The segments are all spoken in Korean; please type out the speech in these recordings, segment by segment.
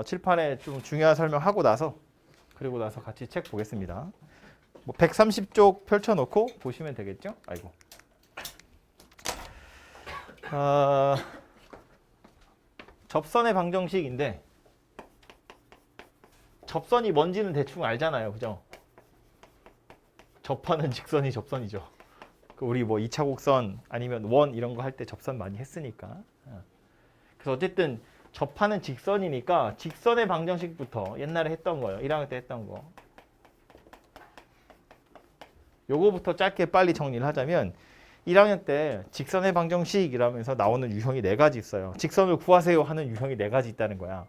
칠판에 좀 중요한 설명하고 나서 그리고 나서 같이 책 보겠습니다. 뭐 130쪽 펼쳐놓고 보시면 되겠죠? 아이고. 접선의 방정식인데 접선이 뭔지는 대충 알잖아요, 그죠? 접하는 직선이 접선이죠. 우리 뭐 2차 곡선 아니면 원 이런 거 할 때 접선 많이 했으니까. 그래서 어쨌든 접하는 직선이니까 직선의 방정식부터 옛날에 했던 거예요. 1학년 때 했던 거. 요거부터 짧게 빨리 정리를 하자면 1학년 때 직선의 방정식이라면서 나오는 유형이 4가지 있어요. 직선을 구하세요 하는 유형이 4가지 있다는 거야.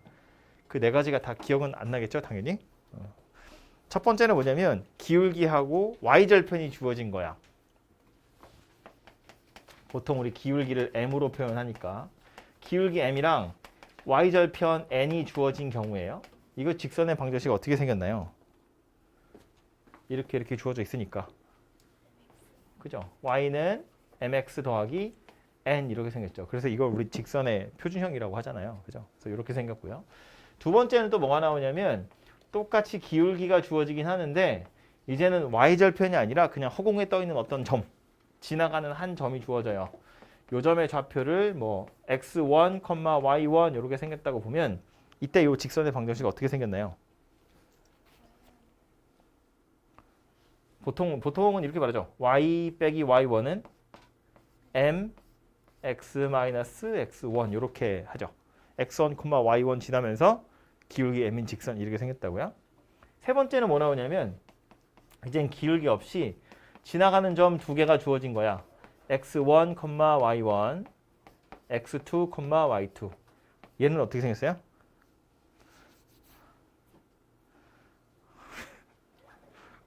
그 4가지가 다 기억은 안 나겠죠, 당연히. 첫 번째는 뭐냐면 기울기하고 y절편이 주어진 거야. 보통 우리 기울기를 m으로 표현하니까 기울기 m이랑 y절편 n이 주어진 경우에요. 이거 직선의 방정식이 어떻게 생겼나요? 이렇게 주어져 있으니까. 그죠? y는 mx 더하기 n 이렇게 생겼죠. 그래서 이걸 우리 직선의 표준형이라고 하잖아요. 그죠? 그래서 이렇게 생겼고요. 두 번째는 또 뭐가 나오냐면 똑같이 기울기가 주어지긴 하는데 이제는 y절편이 아니라 그냥 허공에 떠 있는 어떤 점, 지나가는 한 점이 주어져요. 요 점의 좌표를 뭐 x1, y1 이렇게 생겼다고 보면 이때 요 직선의 방정식이 어떻게 생겼나요? 보통은 이렇게 말하죠. y 빼기 y1은 m x-x1 이렇게 하죠. x1, y1 지나면서 기울기 m인 직선 이렇게 생겼다고요. 세 번째는 뭐 나오냐면 이젠 기울기 없이 지나가는 점 2개가 주어진 거야. x1, y1, x2, y2. 얘는 어떻게 생겼어요?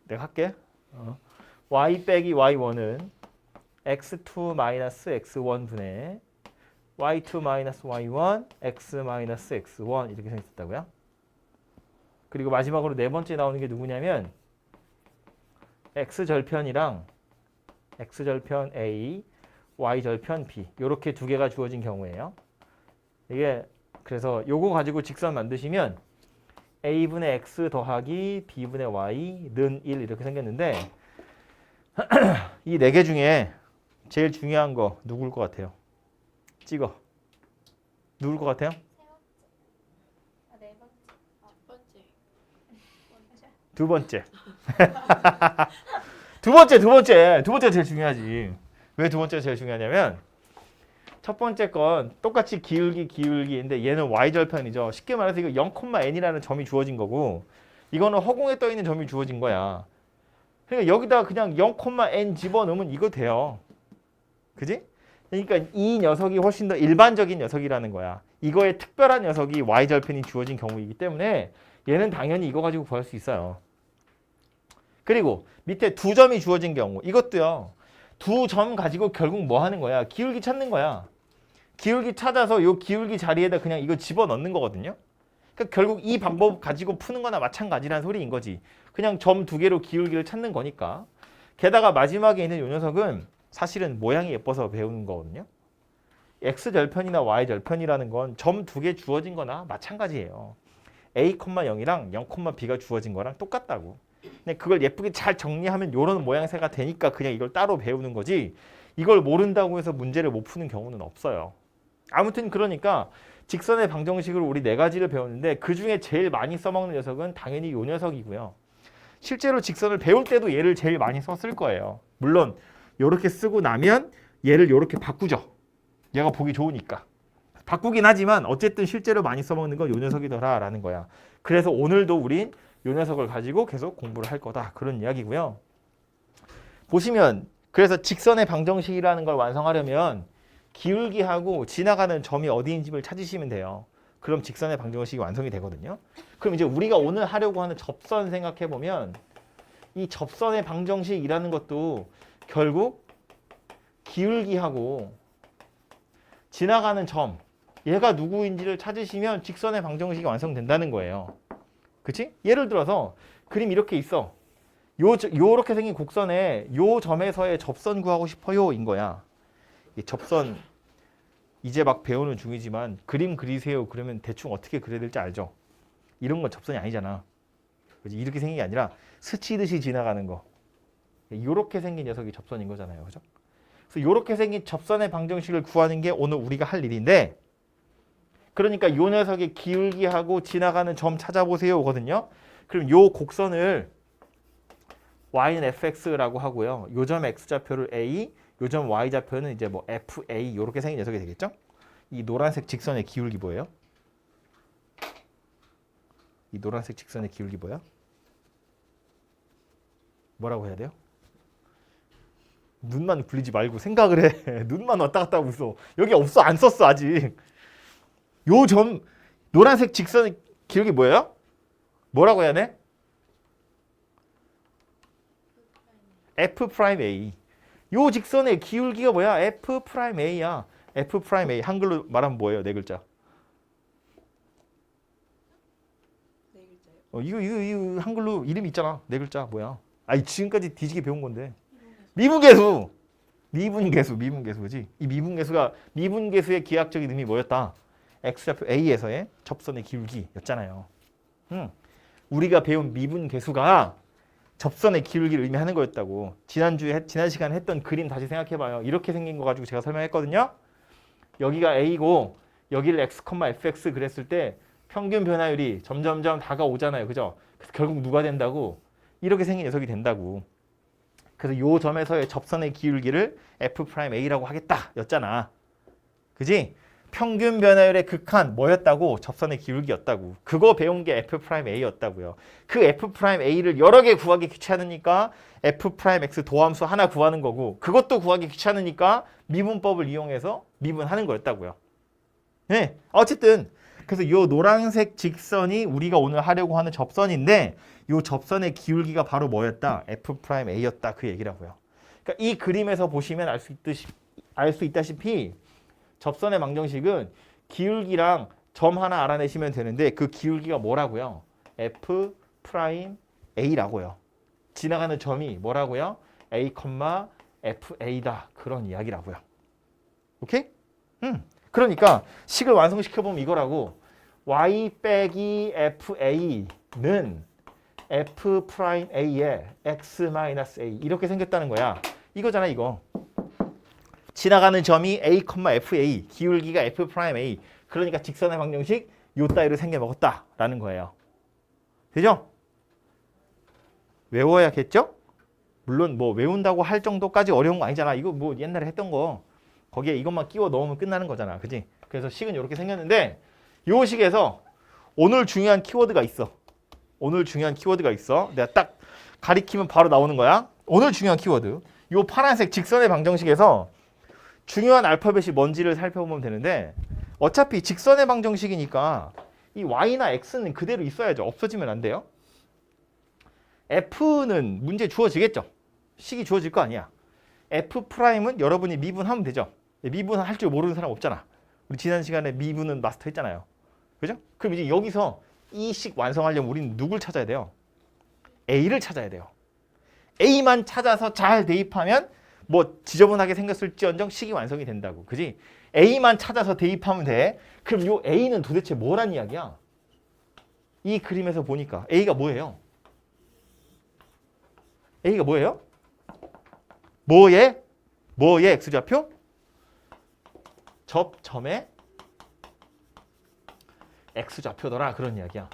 내가 할게. y 빼기 y1은 x2 마이너스 x1 분의 y2 마이너스 y1, x 마이너스 x1 이렇게 생겼다고요. 그리고 마지막으로 네 번째 나오는 게 누구냐면 x절편이랑 x절편 a, y절편 b 이렇게 2개가 주어진 경우에요. 이게 그래서 요거 가지고 직선 만드시면 a분의 x 더하기 b분의 y는 1 이렇게 생겼는데 이 4개 중에 제일 중요한 거 누굴 것 같아요? 찍어. 누굴 것 같아요? 네 번째. 두 번째. 두 번째가 제일 중요하지. 왜 두 번째가 제일 중요하냐면 첫 번째 건 똑같이 기울기인데 얘는 y절편이죠. 쉽게 말해서 이거 0,n이라는 점이 주어진 거고 이거는 허공에 떠 있는 점이 주어진 거야. 그러니까 여기다 그냥 0,n 집어넣으면 이거 돼요. 그지? 그러니까 이 녀석이 훨씬 더 일반적인 녀석이라는 거야. 이거의 특별한 녀석이 y절편이 주어진 경우이기 때문에 얘는 당연히 이거 가지고 구할 수 있어요. 그리고 밑에 2점이 주어진 경우 이것도요. 2점 가지고 결국 뭐 하는 거야? 기울기 찾는 거야. 기울기 찾아서 요 기울기 자리에다 그냥 이거 집어넣는 거거든요. 그러니까 결국 이 방법 가지고 푸는 거나 마찬가지라는 소리인 거지. 그냥 점 2개로 기울기를 찾는 거니까. 게다가 마지막에 있는 요 녀석은 사실은 모양이 예뻐서 배우는 거거든요. x절편이나 y절편이라는 건 점 2개 주어진 거나 마찬가지예요. a,0이랑 0,b가 주어진 거랑 똑같다고. 근데 그걸 예쁘게 잘 정리하면 이런 모양새가 되니까 그냥 이걸 따로 배우는 거지 이걸 모른다고 해서 문제를 못 푸는 경우는 없어요. 아무튼 그러니까 직선의 방정식으로 우리 4가지를 배웠는데 그중에 제일 많이 써먹는 녀석은 당연히 이 녀석이고요. 실제로 직선을 배울 때도 얘를 제일 많이 썼을 거예요. 물론 이렇게 쓰고 나면 얘를 이렇게 바꾸죠. 얘가 보기 좋으니까. 바꾸긴 하지만 어쨌든 실제로 많이 써먹는 건 이 녀석이더라 라는 거야. 그래서 오늘도 우린 이 녀석을 가지고 계속 공부를 할 거다. 그런 이야기고요. 보시면 그래서 직선의 방정식이라는 걸 완성하려면 기울기하고 지나가는 점이 어디인지를 찾으시면 돼요. 그럼 직선의 방정식이 완성이 되거든요. 그럼 이제 우리가 오늘 하려고 하는 접선 생각해 보면 이 접선의 방정식이라는 것도 결국 기울기하고 지나가는 점 얘가 누구인지를 찾으시면 직선의 방정식이 완성된다는 거예요. 그치? 예를 들어서 그림 이렇게 있어. 요렇게 생긴 곡선에 요 점에서의 접선 구하고 싶어요 인 거야. 이 접선 이제 막 배우는 중이지만 그림 그리세요 그러면 대충 어떻게 그려야 될지 알죠? 이런 건 접선이 아니잖아. 그지? 이렇게 생긴 게 아니라 스치듯이 지나가는 거. 이렇게 생긴 녀석이 접선인 거잖아요. 그죠? 그래서 이렇게 생긴 접선의 방정식을 구하는 게 오늘 우리가 할 일인데, 그러니까 이 녀석의 기울기하고 지나가는 점 찾아보세요거든요. 그럼 요 곡선을 y는 fx라고 하고요. 요 점 x좌표를 a, 요 점 y좌표는 이제 뭐 fa 이렇게 생긴 녀석이 되겠죠? 이 노란색 직선의 기울기 뭐예요? 이 노란색 직선의 기울기 뭐야? 뭐라고 해야 돼요? 눈만 굴리지 말고 생각을 해. 눈만 왔다 갔다 하고 있어. 여기 없어. 안 썼어 아직. 요 점 노란색 직선의 기울기 뭐예요? 뭐라고 해야 돼? F'A. 요 직선의 기울기가 뭐야? F'A야. F'A. 한글로 말하면 뭐예요? 네 글자. 네 글자요? 이거 한글로 이름 있잖아. 네 글자 뭐야? 아니 지금까지 뒤지게 배운 건데. 미분계수. 미분계수, 그지? 이 미분계수의 기하학적인 의미 뭐였다? x좌표 A에서의 접선의 기울기였잖아요. 우리가 배운 미분계수가 접선의 기울기를 의미하는 거였다고. 지난 시간에 했던 그림 다시 생각해봐요. 이렇게 생긴 거 가지고 제가 설명했거든요. 여기가 A고 여기를 x, fx 그랬을 때 평균 변화율이 점점점 다가오잖아요. 그죠? 그래서 결국 누가 된다고? 이렇게 생긴 녀석이 된다고. 그래서 요 점에서의 접선의 기울기를 F'A라고 하겠다 였잖아. 그지? 평균 변화율의 극한 뭐였다고? 접선의 기울기였다고. 그거 배운 게 F'A였다고요. 그 F'A를 여러 개 구하기 귀찮으니까 F'X 도함수 하나 구하는 거고, 그것도 구하기 귀찮으니까 미분법을 이용해서 미분하는 거였다고요. 네, 어쨌든 그래서 요 노란색 직선이 우리가 오늘 하려고 하는 접선인데, 요 접선의 기울기가 바로 뭐였다? F'A였다 그 얘기라고요. 그러니까 이 그림에서 보시면 알 수 있다시피 접선의 방정식은 기울기랑 점 하나 알아내시면 되는데, 그 기울기가 뭐라고요? F'A라고요. 지나가는 점이 뭐라고요? A, FA다 그런 이야기라고요. 오케이? 그러니까 식을 완성시켜보면 이거라고. y 빼기 FA는 F'A의 x-a 이렇게 생겼다는 거야. 이거잖아 이거. 지나가는 점이 A, FA, 기울기가 F'A. 그러니까 직선의 방정식 요 따위로 생겨 먹었다라는 거예요. 되죠? 외워야겠죠? 물론 뭐 외운다고 할 정도까지 어려운 거 아니잖아. 이거 뭐 옛날에 했던 거. 거기에 이것만 끼워 넣으면 끝나는 거잖아. 그지? 그래서 식은 이렇게 생겼는데, 요 식에서 오늘 중요한 키워드가 있어. 내가 딱 가리키면 바로 나오는 거야. 오늘 중요한 키워드. 요 파란색 직선의 방정식에서 중요한 알파벳이 뭔지를 살펴보면 되는데, 어차피 직선의 방정식이니까 이 y나 x는 그대로 있어야죠. 없어지면 안 돼요. f는 문제 주어지겠죠. 식이 주어질 거 아니야. F'은 여러분이 미분하면 되죠. 미분 할 줄 모르는 사람 없잖아. 우리 지난 시간에 미분은 마스터 했잖아요. 그죠? 그럼 이제 여기서 이 식 완성하려면 우리는 누굴 찾아야 돼요? A를 찾아야 돼요. A만 찾아서 잘 대입하면 뭐 지저분하게 생겼을지언정 식이 완성이 된다고. 그지? A만 찾아서 대입하면 돼. 그럼 요 A는 도대체 뭐란 이야기야? 이 그림에서 보니까 A가 뭐예요? A가 뭐예요? 뭐의 x좌표? 접점의 x좌표더라 그런 이야기야.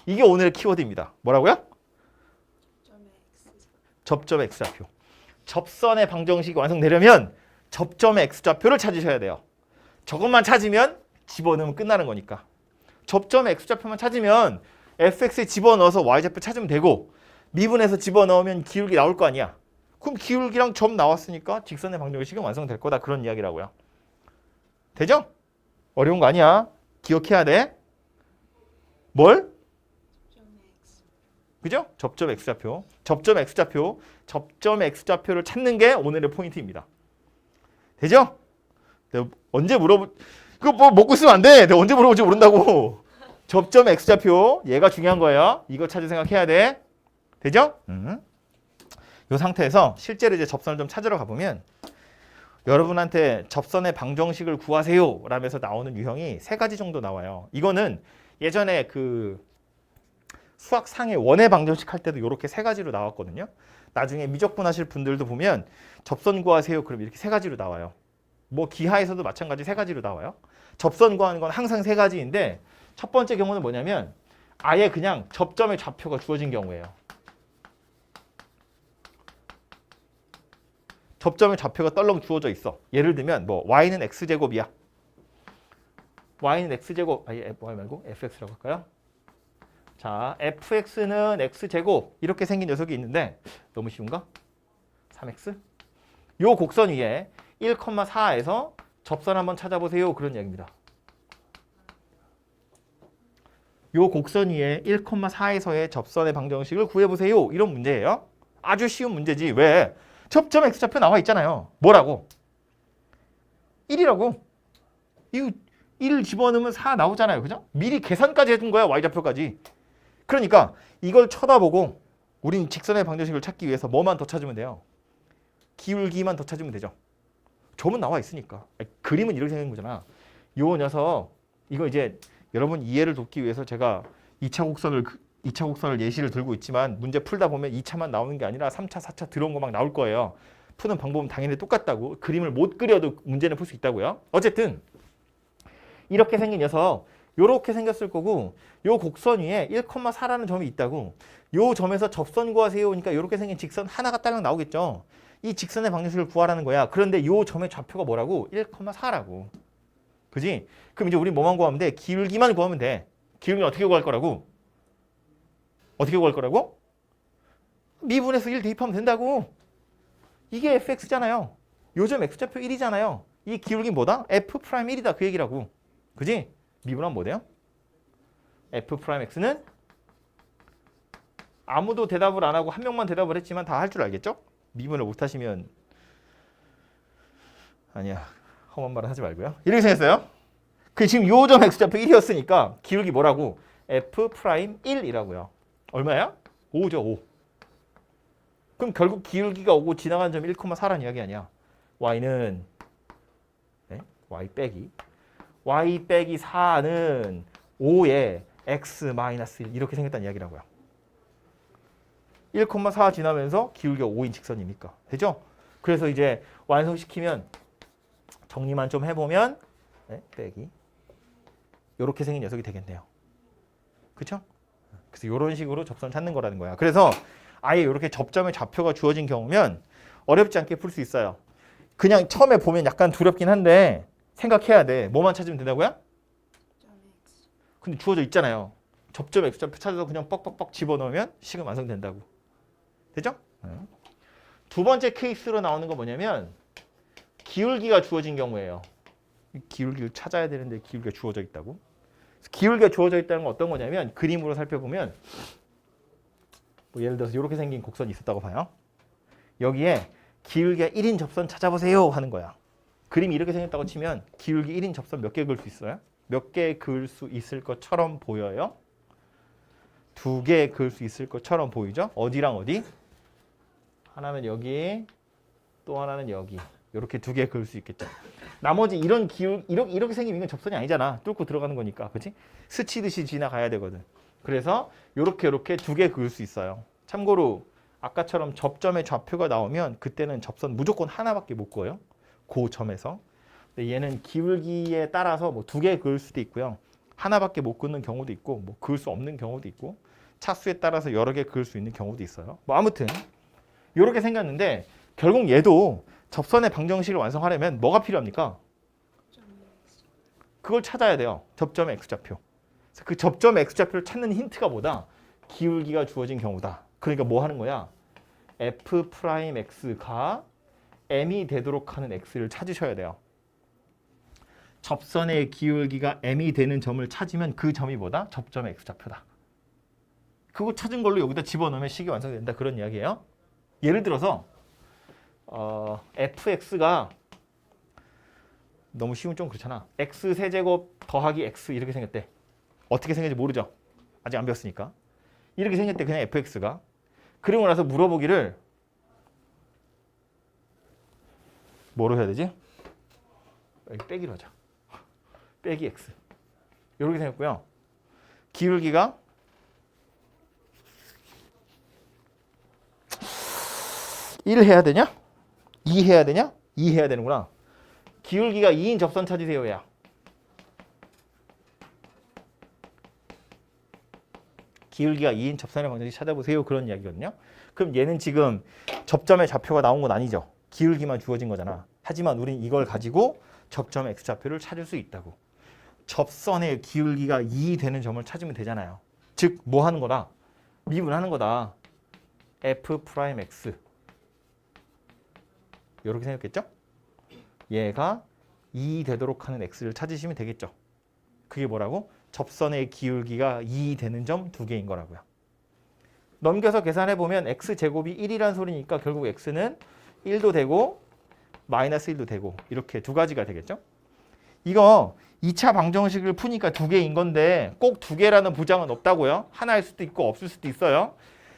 이게 오늘의 키워드입니다. 뭐라고요? 접점의 x좌표. 접선의 방정식이 완성되려면 접점의 x좌표를 찾으셔야 돼요. 저것만 찾으면 집어넣으면 끝나는 거니까. 접점의 x좌표만 찾으면 fx에 집어넣어서 y좌표 찾으면 되고, 미분해서 집어넣으면 기울기 나올 거 아니야. 그럼 기울기랑 점 나왔으니까 직선의 방정식은 완성될 거다 그런 이야기라고요. 되죠? 어려운 거 아니야. 기억해야 돼. 뭘? 그죠? 접점 x좌표. 접점 x좌표를 찾는 게 오늘의 포인트입니다. 되죠? 내가 언제 그거 뭐 먹고 있으면 안 돼. 내가 언제 물어볼지 모른다고. 접점 x좌표. 얘가 중요한 거예요. 이거 찾을 생각해야 돼. 되죠? 이 상태에서 실제로 이제 접선을 좀 찾으러 가보면, 여러분한테 접선의 방정식을 구하세요 라면서 나오는 유형이 3가지 정도 나와요. 이거는 예전에 그 수학상의 원의 방정식 할 때도 이렇게 3가지로 나왔거든요. 나중에 미적분 하실 분들도 보면 접선 구하세요 그럼 이렇게 3가지로 나와요. 뭐 기하에서도 마찬가지 3가지로 나와요. 접선 구하는 건 항상 3가지인데 첫 번째 경우는 뭐냐면 아예 그냥 접점의 좌표가 주어진 경우예요. 접점의 좌표가 떨렁 주어져 있어. 예를 들면 뭐 y는 x제곱이야. y는 x제곱, y 말고 fx라고 할까요? 자, fx는 x제곱 이렇게 생긴 녀석이 있는데 너무 쉬운가? 3x? 요 곡선 위에 1,4에서 접선 한번 찾아보세요. 그런 얘기입니다. 요 곡선 위에 1,4에서의 접선의 방정식을 구해보세요. 이런 문제예요. 아주 쉬운 문제지. 왜? 접점 x좌표 나와 있잖아요. 뭐라고? 1이라고. 이거 1 집어넣으면 4 나오잖아요. 그죠? 미리 계산까지 해둔 거야. y좌표까지. 그러니까 이걸 쳐다보고 우린 직선의 방정식을 찾기 위해서 뭐만 더 찾으면 돼요? 기울기만 더 찾으면 되죠. 점은 나와 있으니까. 그림은 이렇게 생긴 거잖아. 요 녀석 이거 이제 여러분 이해를 돕기 위해서 제가 2차 곡선을 예시를 들고 있지만 문제 풀다 보면 2차만 나오는 게 아니라 3차, 4차 들어온 거 막 나올 거예요. 푸는 방법은 당연히 똑같다고. 그림을 못 그려도 문제는 풀 수 있다고요. 어쨌든 이렇게 생긴 녀석 요렇게 생겼을 거고 요 곡선 위에 1,4라는 점이 있다고. 요 점에서 접선 구하세요 하니까 요렇게 생긴 직선 하나가 딸랑 나오겠죠. 이 직선의 방정식을 구하라는 거야. 그런데 요 점의 좌표가 뭐라고? 1,4라고. 그지? 그럼 이제 우리 뭐만 구하면 돼? 기울기만 구하면 돼. 기울기는 어떻게 구할 거라고? 어떻게 구할 거라고? 미분에서 1 대입하면 된다고. 이게 fx잖아요. 요점 x좌표 1이잖아요. 이 기울기 뭐다? f'1이다. 그 얘기라고. 그지? 미분하면 뭐 돼요? f'x는 아무도 대답을 안 하고 한 명만 대답을 했지만 다 할 줄 알겠죠? 미분을 못 하시면 아니야. 험한 말은 하지 말고요. 이렇게 생겼어요. 그 지금 요점 x좌표 1이었으니까 기울기 뭐라고? f'1이라고요. 얼마야? 5죠, 5. 그럼 결국 기울기가 5고 지나가는 점이 1,4라는 이야기 아니야. y는 y 빼기 4는 5에 x-1 이렇게 생겼다는 이야기라고요. 1,4 지나면서 기울기가 5인 직선이니까. 되죠? 그래서 이제 완성시키면 정리만 좀 해보면 빼기 이렇게 생긴 녀석이 되겠네요. 그렇죠? 그래서 이런 식으로 접선 찾는 거라는 거야. 그래서 아예 이렇게 접점의 좌표가 주어진 경우면 어렵지 않게 풀 수 있어요. 그냥 처음에 보면 약간 두렵긴 한데 생각해야 돼. 뭐만 찾으면 된다고요? 근데 주어져 있잖아요. 접점 x좌표 찾아서 그냥 뻑뻑뻑 집어넣으면 식은 완성된다고. 되죠? 두 번째 케이스로 나오는 거 뭐냐면 기울기가 주어진 경우예요. 기울기를 찾아야 되는데 기울기가 주어져 있다고. 기울기가 주어져 있다는 건 어떤 거냐면 그림으로 살펴보면 뭐 예를 들어서 이렇게 생긴 곡선이 있었다고 봐요. 여기에 기울기가 1인 접선 찾아보세요 하는 거야. 그림이 이렇게 생겼다고 치면 기울기 1인 접선 몇 개 그을 수 있어요? 몇 개 그을 수 있을 것처럼 보여요? 2개 그을 수 있을 것처럼 보이죠? 어디랑 어디? 하나는 여기, 또 하나는 여기. 이렇게 2개 그을 수 있겠죠. 나머지 이런 이렇게 생긴 이건 접선이 아니잖아. 뚫고 들어가는 거니까, 그렇지? 스치듯이 지나가야 되거든. 그래서 이렇게 2개 그을 수 있어요. 참고로 아까처럼 접점의 좌표가 나오면 그때는 접선 무조건 하나밖에 못 그어요. 그 점에서. 근데 얘는 기울기에 따라서 뭐 2개 그을 수도 있고요. 하나밖에 못 그는 경우도 있고, 뭐 그을 수 없는 경우도 있고, 차수에 따라서 여러 개 그을 수 있는 경우도 있어요. 뭐 아무튼 이렇게 생겼는데 결국 얘도 접선의 방정식을 완성하려면 뭐가 필요합니까? 그걸 찾아야 돼요. 접점의 x좌표. 그래서 그 접점 x좌표를 찾는 힌트가 뭐다? 기울기가 주어진 경우다. 그러니까 뭐 하는 거야? f'x가 m이 되도록 하는 x를 찾으셔야 돼요. 접선의 기울기가 m이 되는 점을 찾으면 그 점이 뭐다? 접점의 x좌표다. 그거 찾은 걸로 여기다 집어넣으면 식이 완성된다. 그런 이야기예요. 예를 들어서 fx가 너무 쉬운 좀 그렇잖아. x 세제곱 더하기 x 이렇게 생겼대. 어떻게 생겼는지 모르죠. 아직 안 배웠으니까. 이렇게 생겼대 그냥 fx가. 그리고 나서 물어보기를 뭐로 해야 되지? 여기 빼기로 하자. 빼기 x. 이렇게 생겼고요. 기울기가 1 해야 되냐? 2 해야 되냐? 2 해야 되는구나. 기울기가 2인 접선 찾으세요. 야. 기울기가 2인 접선의 방정식 찾아보세요. 그런 이야기거든요. 그럼 얘는 지금 접점의 좌표가 나온 건 아니죠. 기울기만 주어진 거잖아. 하지만 우린 이걸 가지고 접점의 x좌표를 찾을 수 있다고. 접선의 기울기가 2 되는 점을 찾으면 되잖아요. 즉, 뭐 하는 거다? 미분하는 거다. f'x. 이렇게 생겼겠죠? 얘가 2 되도록 하는 x를 찾으시면 되겠죠. 그게 뭐라고? 접선의 기울기가 2 되는 점 2개인 거라고요. 넘겨서 계산해보면 x제곱이 1이란 소리니까 결국 x는 1도 되고 마이너스 1도 되고 이렇게 두 가지가 되겠죠. 이거 2차 방정식을 푸니까 2개인 건데 꼭 2개라는 보장은 없다고요. 하나일 수도 있고 없을 수도 있어요.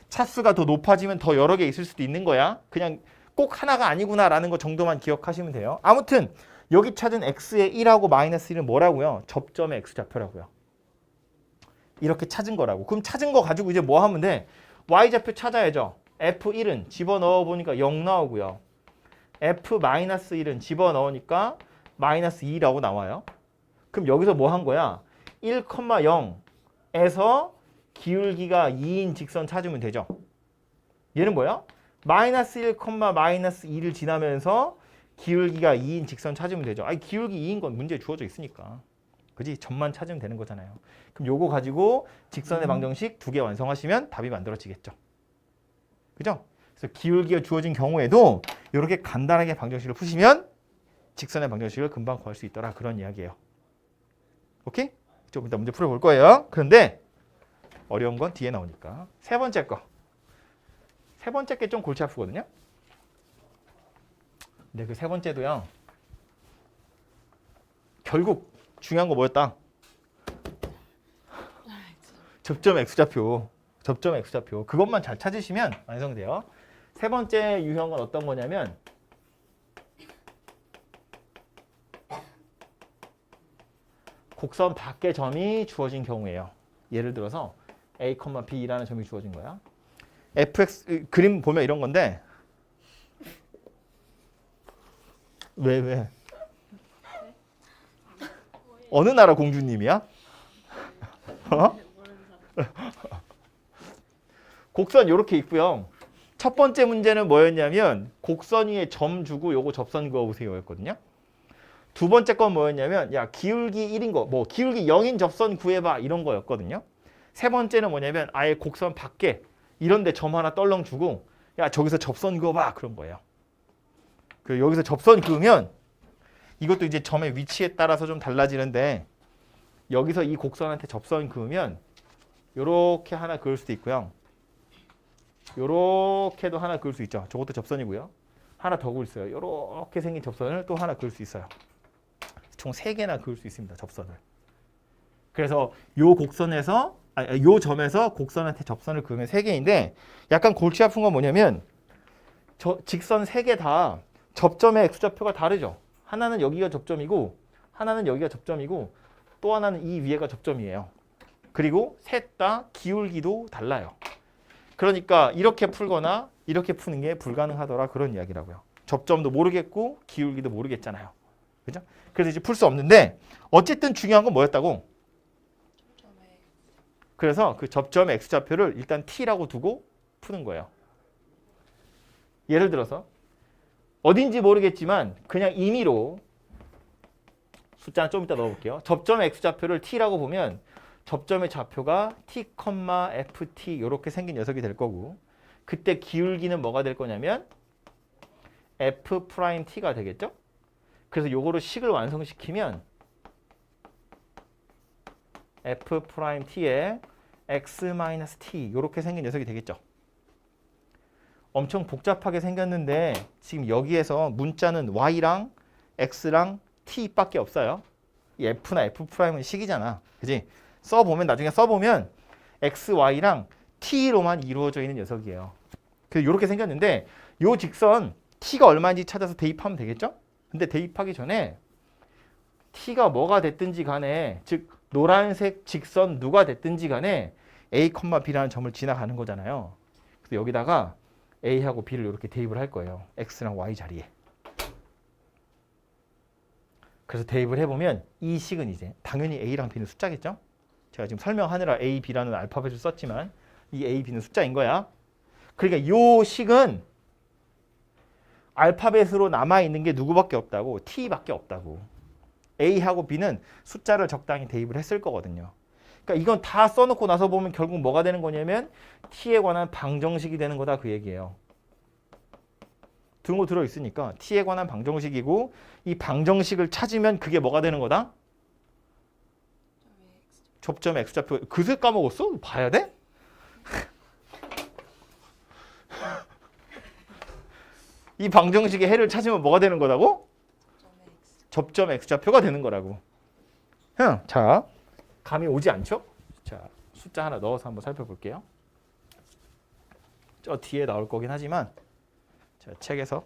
차수가 더 높아지면 더 여러 개 있을 수도 있는 거야. 그냥 꼭 하나가 아니구나라는 거 정도만 기억하시면 돼요. 아무튼 여기 찾은 x의 1하고 마이너스 1은 뭐라고요? 접점의 x좌표라고요. 이렇게 찾은 거라고. 그럼 찾은 거 가지고 이제 뭐 하면 돼? y좌표 찾아야죠. f1은 집어넣어 보니까 0 나오고요. f-1은 집어넣으니까 마이너스 2라고 나와요. 그럼 여기서 뭐 한 거야? 1,0에서 기울기가 2인 직선 찾으면 되죠. 얘는 뭐야? 마이너스 1, 마이너스 2를 지나면서 기울기가 2인 직선 찾으면 되죠. 아니, 기울기 2인 건 문제에 주어져 있으니까. 그지? 점만 찾으면 되는 거잖아요. 그럼 요거 가지고 직선의 방정식 2개 완성하시면 답이 만들어지겠죠. 그죠? 그래서 기울기가 주어진 경우에도 이렇게 간단하게 방정식을 푸시면 직선의 방정식을 금방 구할 수 있더라. 그런 이야기예요. 오케이? 좀 이따 문제 풀어볼 거예요. 그런데 어려운 건 뒤에 나오니까. 세 번째 거. 세 번째 게 좀 골치 아프거든요. 근데 그 세 번째도요. 결국 중요한 거 뭐였다? 접점 x좌표. 접점 x좌표. 그것만 잘 찾으시면 완성돼요. 세 번째 유형은 어떤 거냐면 곡선 밖의 점이 주어진 경우예요. 예를 들어서 a, b라는 점이 주어진 거야. fx 그림 보면 이런 건데 왜? 어느 나라 공주님이야? 어? 곡선 이렇게 있고요. 첫 번째 문제는 뭐였냐면 곡선 위에 점 주고 요거 접선 그어보세요 였거든요. 두 번째 건 뭐였냐면 야 기울기 1인 거 뭐 기울기 0인 접선 구해봐 이런 거였거든요. 세 번째는 뭐냐면 아예 곡선 밖에 이런 데 점 하나 떨렁 주고 야 저기서 접선 그어봐 그런 거예요. 그 여기서 접선 그으면 이것도 이제 점의 위치에 따라서 좀 달라지는데 여기서 이 곡선한테 접선 그으면 요렇게 하나 그을 수도 있고요. 요렇게도 하나 그을 수 있죠. 저것도 접선이고요. 하나 더 그을 수 있어요. 요렇게 생긴 접선을 또 하나 그을 수 있어요. 총 3개나 그을 수 있습니다. 접선을. 그래서 요 곡선에서 요 점에서 곡선한테 접선을 그으면 3개인데 약간 골치 아픈 건 뭐냐면 저 직선 3개 다 접점의 x좌표가 다르죠. 하나는 여기가 접점이고 하나는 여기가 접점이고 또 하나는 이 위에가 접점이에요. 그리고 셋 다 기울기도 달라요. 그러니까 이렇게 풀거나 이렇게 푸는 게 불가능하더라 그런 이야기라고요. 접점도 모르겠고 기울기도 모르겠잖아요. 그죠? 그래서 이제 풀 수 없는데 어쨌든 중요한 건 뭐였다고? 그래서 그 접점의 x좌표를 일단 t라고 두고 푸는 거예요. 예를 들어서 어딘지 모르겠지만 그냥 임의로 숫자는 좀 이따 넣어볼게요. 접점의 x좌표를 t라고 보면 접점의 좌표가 t, ft 이렇게 생긴 녀석이 될 거고 그때 기울기는 뭐가 될 거냐면 f't가 되겠죠? 그래서 요거로 식을 완성시키면 f't에 x-t 이렇게 생긴 녀석이 되겠죠. 엄청 복잡하게 생겼는데 지금 여기에서 문자는 y랑 x랑 t밖에 없어요. 이 f나 f'은 식이잖아. 그지? 써보면 나중에 써보면 x, y랑 t로만 이루어져 있는 녀석이에요. 그래서 이렇게 생겼는데 요 직선 t가 얼마인지 찾아서 대입하면 되겠죠? 근데 대입하기 전에 t가 뭐가 됐든지 간에 즉 노란색 직선 누가 됐든지 간에 a, b라는 점을 지나가는 거잖아요. 그래서 여기다가 a하고 b를 이렇게 대입을 할 거예요. x랑 y 자리에. 그래서 대입을 해보면 이 식은 이제 당연히 a랑 b는 숫자겠죠? 제가 지금 설명하느라 a, b라는 알파벳을 썼지만 이 a, b는 숫자인 거야. 그러니까 이 식은 알파벳으로 남아있는 게 누구밖에 없다고? t밖에 없다고. a하고 b는 숫자를 적당히 대입을 했을 거거든요. 그러니까 이건 다 써놓고 나서 보면 결국 뭐가 되는 거냐면 t에 관한 방정식이 되는 거다 그 얘기예요. 등호 들어있으니까 t에 관한 방정식이고 이 방정식을 찾으면 그게 뭐가 되는 거다? 접점의 x좌표. 그새 까먹었어? 봐야 돼? 이 방정식의 해를 찾으면 뭐가 되는 거라고? 접점 x좌표가 되는 거라고. 자, 감이 오지 않죠? 자, 숫자 하나 넣어서 한번 살펴볼게요. 저 뒤에 나올 거긴 하지만 자, 책에서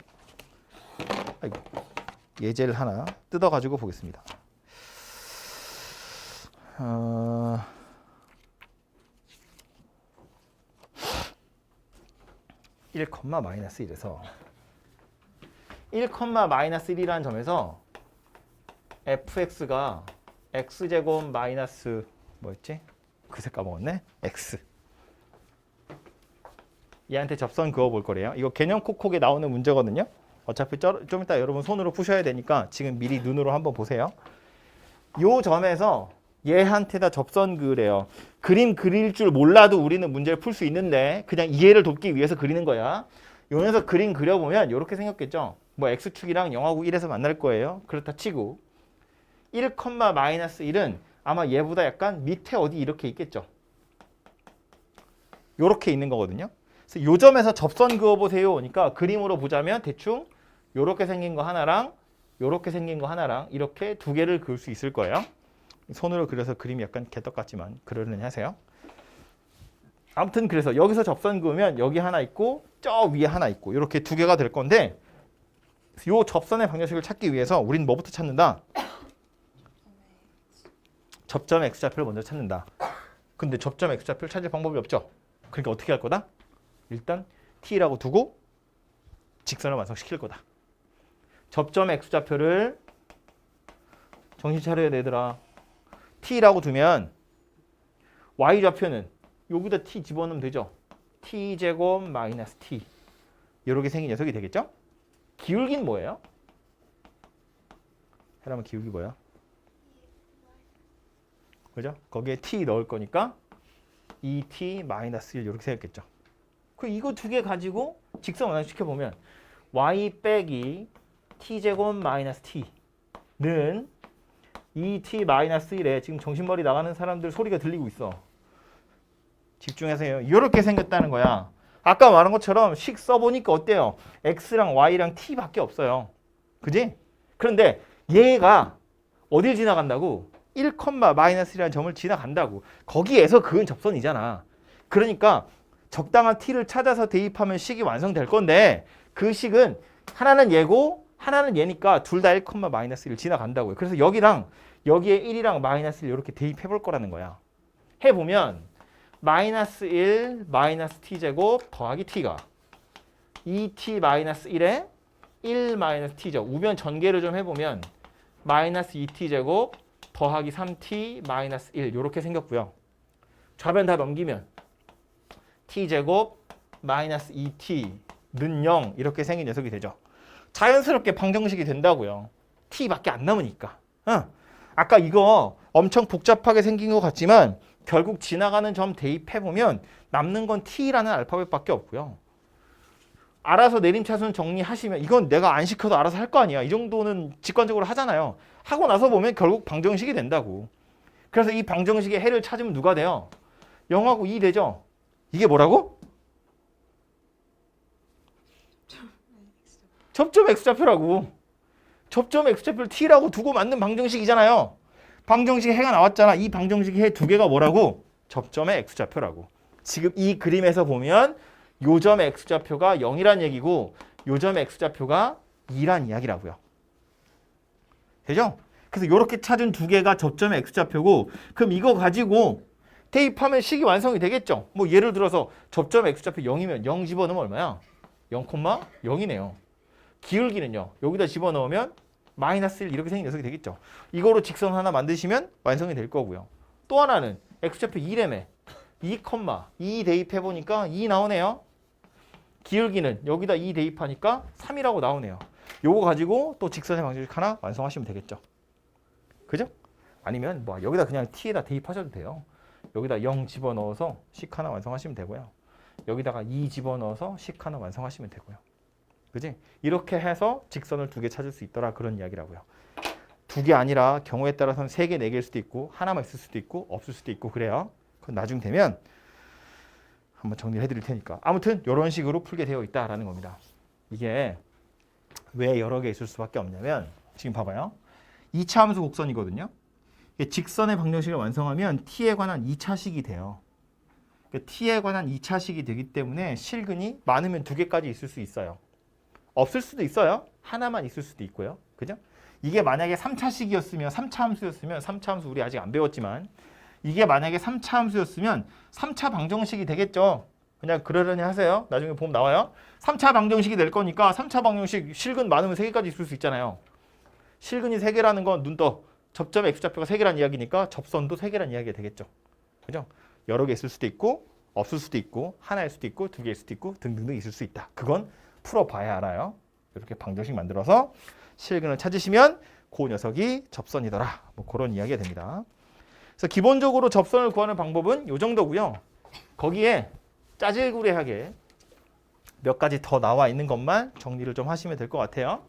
예제를 하나 뜯어가지고 보겠습니다. 1,-1에서 1,-1이라는 점에서 fx가 x제곱 마이너스 뭐였지? 그새 까먹었네. x. 얘한테 접선 그어볼 거래요. 이거 개념 콕콕에 나오는 문제거든요. 어차피 좀 이따 여러분 손으로 푸셔야 되니까 지금 미리 눈으로 한번 보세요. 요 점에서 얘한테다 접선 그으래요. 그림 그릴 줄 몰라도 우리는 문제를 풀 수 있는데 그냥 이해를 돕기 위해서 그리는 거야. 여기서 그림 그려보면 이렇게 생겼겠죠. 뭐 x축이랑 0하고 1에서 만날 거예요. 그렇다 치고 1,-1은 아마 얘보다 약간 밑에 어디 이렇게 있겠죠. 이렇게 있는 거거든요. 그래서 요 점에서 접선 그어보세요. 그러니까 그림으로 보자면 대충 요렇게 생긴 거 하나랑 요렇게 생긴 거 하나랑 이렇게 두 개를 그을 수 있을 거예요. 손으로 그려서 그림이 약간 개떡 같지만 그러려니 하세요. 아무튼 그래서 여기서 접선 그으면 여기 하나 있고 저 위에 하나 있고 이렇게 두 개가 될 건데 요 접선의 방정식을 찾기 위해서 우린 뭐부터 찾는다? 접점 x좌표를 먼저 찾는다. 근데 접점 x좌표를 찾을 방법이 없죠. 그러니까 어떻게 할 거다? 일단 t라고 두고 직선을 완성시킬 거다. 접점 x좌표를 정신 차려야 되더라. t라고 두면 y좌표는 여기다 t 집어넣으면 되죠. t제곱 마이너스 t 이렇게 생긴 녀석이 되겠죠? 기울기는 뭐예요? 해라면 기울기 뭐야? 그죠? 거기에 t 넣을 거니까 2t 마이너스 1 이렇게 생겼겠죠. 그 이거 두 개 가지고 직선 완성시켜보면 y 빼기 t제곱 마이너스 t는 2t 마이너스 1에 지금 정신머리 나가는 사람들 소리가 들리고 있어. 집중하세요. 이렇게 생겼다는 거야. 아까 말한 것처럼 식 써보니까 어때요? x랑 y랑 t밖에 없어요. 그지? 그런데 얘가 어딜 지나간다고? 1,-1이라는 점을 지나간다고. 거기에서 그은 접선이잖아. 그러니까 적당한 t를 찾아서 대입하면 식이 완성될 건데 그 식은 하나는 얘고 하나는 얘니까 둘 다 1,-1을 지나간다고요. 그래서 여기랑 여기에 1이랑 마이너스 1 이렇게 대입해 볼 거라는 거야. 해보면 마이너스 1 마이너스 t제곱 더하기 t가 2t 마이너스 1에 1 마이너스 t죠. 우변 전개를 좀 해보면 마이너스 2t제곱 더하기 3t 마이너스 1 이렇게 생겼고요. 좌변 다 넘기면 t제곱 마이너스 2t는 0 이렇게 생긴 녀석이 되죠. 자연스럽게 방정식이 된다고요. t밖에 안 남으니까. 아까 이거 엄청 복잡하게 생긴 것 같지만 결국 지나가는 점 대입해보면 남는 건 t라는 알파벳밖에 없고요. 알아서 내림차순 정리하시면 이건 내가 안 시켜도 알아서 할 거 아니야. 이 정도는 직관적으로 하잖아요. 하고 나서 보면 결국 방정식이 된다고. 그래서 이 방정식의 해를 찾으면 누가 돼요? 0하고 2 되죠? 이게 뭐라고? 접점 x좌표라고. 접점 x좌표를 t라고 두고 만든 방정식이잖아요. 방정식의 해가 나왔잖아. 이 방정식의 해 두 개가 뭐라고? 접점의 x좌표라고. 지금 이 그림에서 보면 요점의 x좌표가 0이란 얘기고 요점의 x좌표가 2란 이야기라고요. 되죠? 그래서 이렇게 찾은 두 개가 접점의 x좌표고 그럼 이거 가지고 대입하면 식이 완성이 되겠죠? 뭐 예를 들어서 접점의 x좌표 0이면 0 집어넣으면 얼마야? 0,0이네요. 기울기는요. 여기다 집어넣으면 마이너스 1 이렇게 생긴 녀석이 되겠죠. 이거로 직선 하나 만드시면 완성이 될 거고요. 또 하나는 x좌표 2래매 2, 대입해보니까 2 나오네요. 기울기는 여기다 2 대입하니까 3이라고 나오네요. 요거 가지고 또 직선의 방정식 하나 완성하시면 되겠죠. 그죠? 아니면 뭐 여기다 그냥 t에다 대입하셔도 돼요. 여기다 0 집어넣어서 식 하나 완성하시면 되고요. 여기다가 2 집어넣어서 식 하나 완성하시면 되고요. 그지? 이렇게 해서 직선을 두 개 찾을 수 있더라 그런 이야기라고요. 두 개 아니라 경우에 따라서는 3개, 4개일 수도 있고 하나만 있을 수도 있고 없을 수도 있고 그래요. 그건 나중 되면 한번 정리를 해드릴 테니까. 아무튼 이런 식으로 풀게 되어 있다라는 겁니다. 이게 왜 여러 개 있을 수밖에 없냐면 지금 봐봐요. 2차 함수 곡선이거든요. 직선의 방정식을 완성하면 t에 관한 2차식이 돼요. t에 관한 2차식이 되기 때문에 실근이 많으면 2개까지 있을 수 있어요. 없을 수도 있어요. 하나만 있을 수도 있고요. 그죠? 이게 만약에 3차식이었으면 3차 함수였으면 3차 함수 우리 아직 안 배웠지만 이게 만약에 3차 함수였으면 3차 방정식이 되겠죠. 그냥 그러려니 하세요. 나중에 보면 나와요. 3차 방정식이 될 거니까 3차 방정식 실근 많으면 3개까지 있을 수 있잖아요. 실근이 3개라는 건 눈 떠. 접점 x좌표가 3개란 이야기니까 접선도 3개란 이야기가 되겠죠. 그죠? 여러 개 있을 수도 있고 없을 수도 있고 하나일 수도 있고 2개일 수도 있고 등등등 있을 수 있다. 그건 풀어봐야 알아요. 이렇게 방정식 만들어서 실근을 찾으시면 그 녀석이 접선이더라. 뭐 그런 이야기가 됩니다. 그래서 기본적으로 접선을 구하는 방법은 이 정도고요. 거기에 짜질구레하게 몇 가지 더 나와 있는 것만 정리를 좀 하시면 될 것 같아요.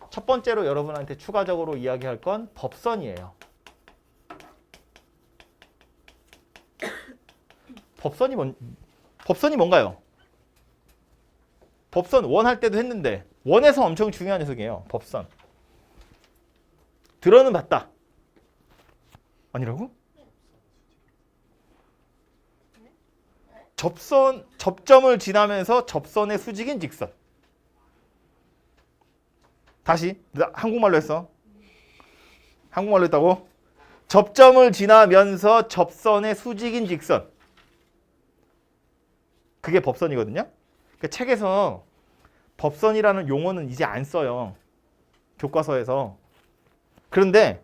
첫 번째로 여러분한테 추가적으로 이야기할 건 법선이에요. 법선이 뭔가요? 법선 원 할 때도 했는데 원에서 엄청 중요한 녀석이에요. 법선. 들어는 봤다. 아니라고? 접점을 지나면서 접선의 수직인 직선. 다시 한국말로 했어. 한국말로 했다고? 접점을 지나면서 접선의 수직인 직선. 그게 법선이거든요. 그러니까 책에서 법선이라는 용어는 이제 안 써요. 교과서에서. 그런데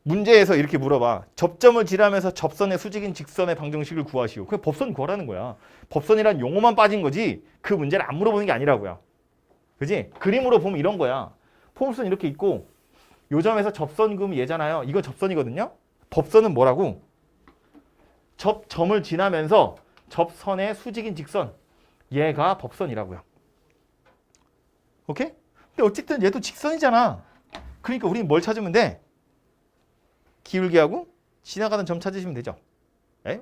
문제에서 이렇게 물어봐. 접점을 지나면서 접선의 수직인 직선의 방정식을 구하시오. 그게 법선 구하라는 거야. 법선이라는 용어만 빠진 거지 그 문제를 안 물어보는 게 아니라고요. 그지? 그림으로 보면 이런 거야. 포물선 이렇게 있고 요 점에서 접선 그으면 얘잖아요. 이거 접선이거든요. 법선은 뭐라고? 접점을 지나면서 접선의 수직인 직선. 얘가 법선이라고요. 오케이? 근데 어쨌든 얘도 직선이잖아. 그러니까 우리는 뭘 찾으면 돼? 기울기하고 지나가는 점 찾으시면 되죠. 에?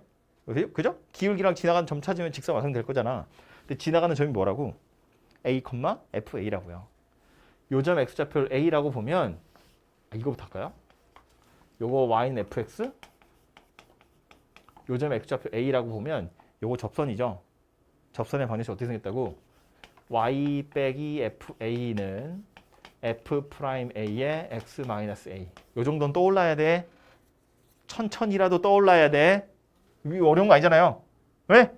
그죠? 기울기랑 지나가는 점 찾으면 직선 완성될 거잖아. 근데 지나가는 점이 뭐라고? A, FA라고요. 요 점 x좌표를 A라고 보면 이거부터 할까요? 요거 y는 fx 요 점 x좌표 A라고 보면 요거 접선이죠. 접선의 방정식 어떻게 생겼다고? y 빼기 FA는 F'A의 x-A. 요 정도는 떠올라야 돼. 천천히라도 떠올라야 돼. 이거 어려운 거 아니잖아요. 왜?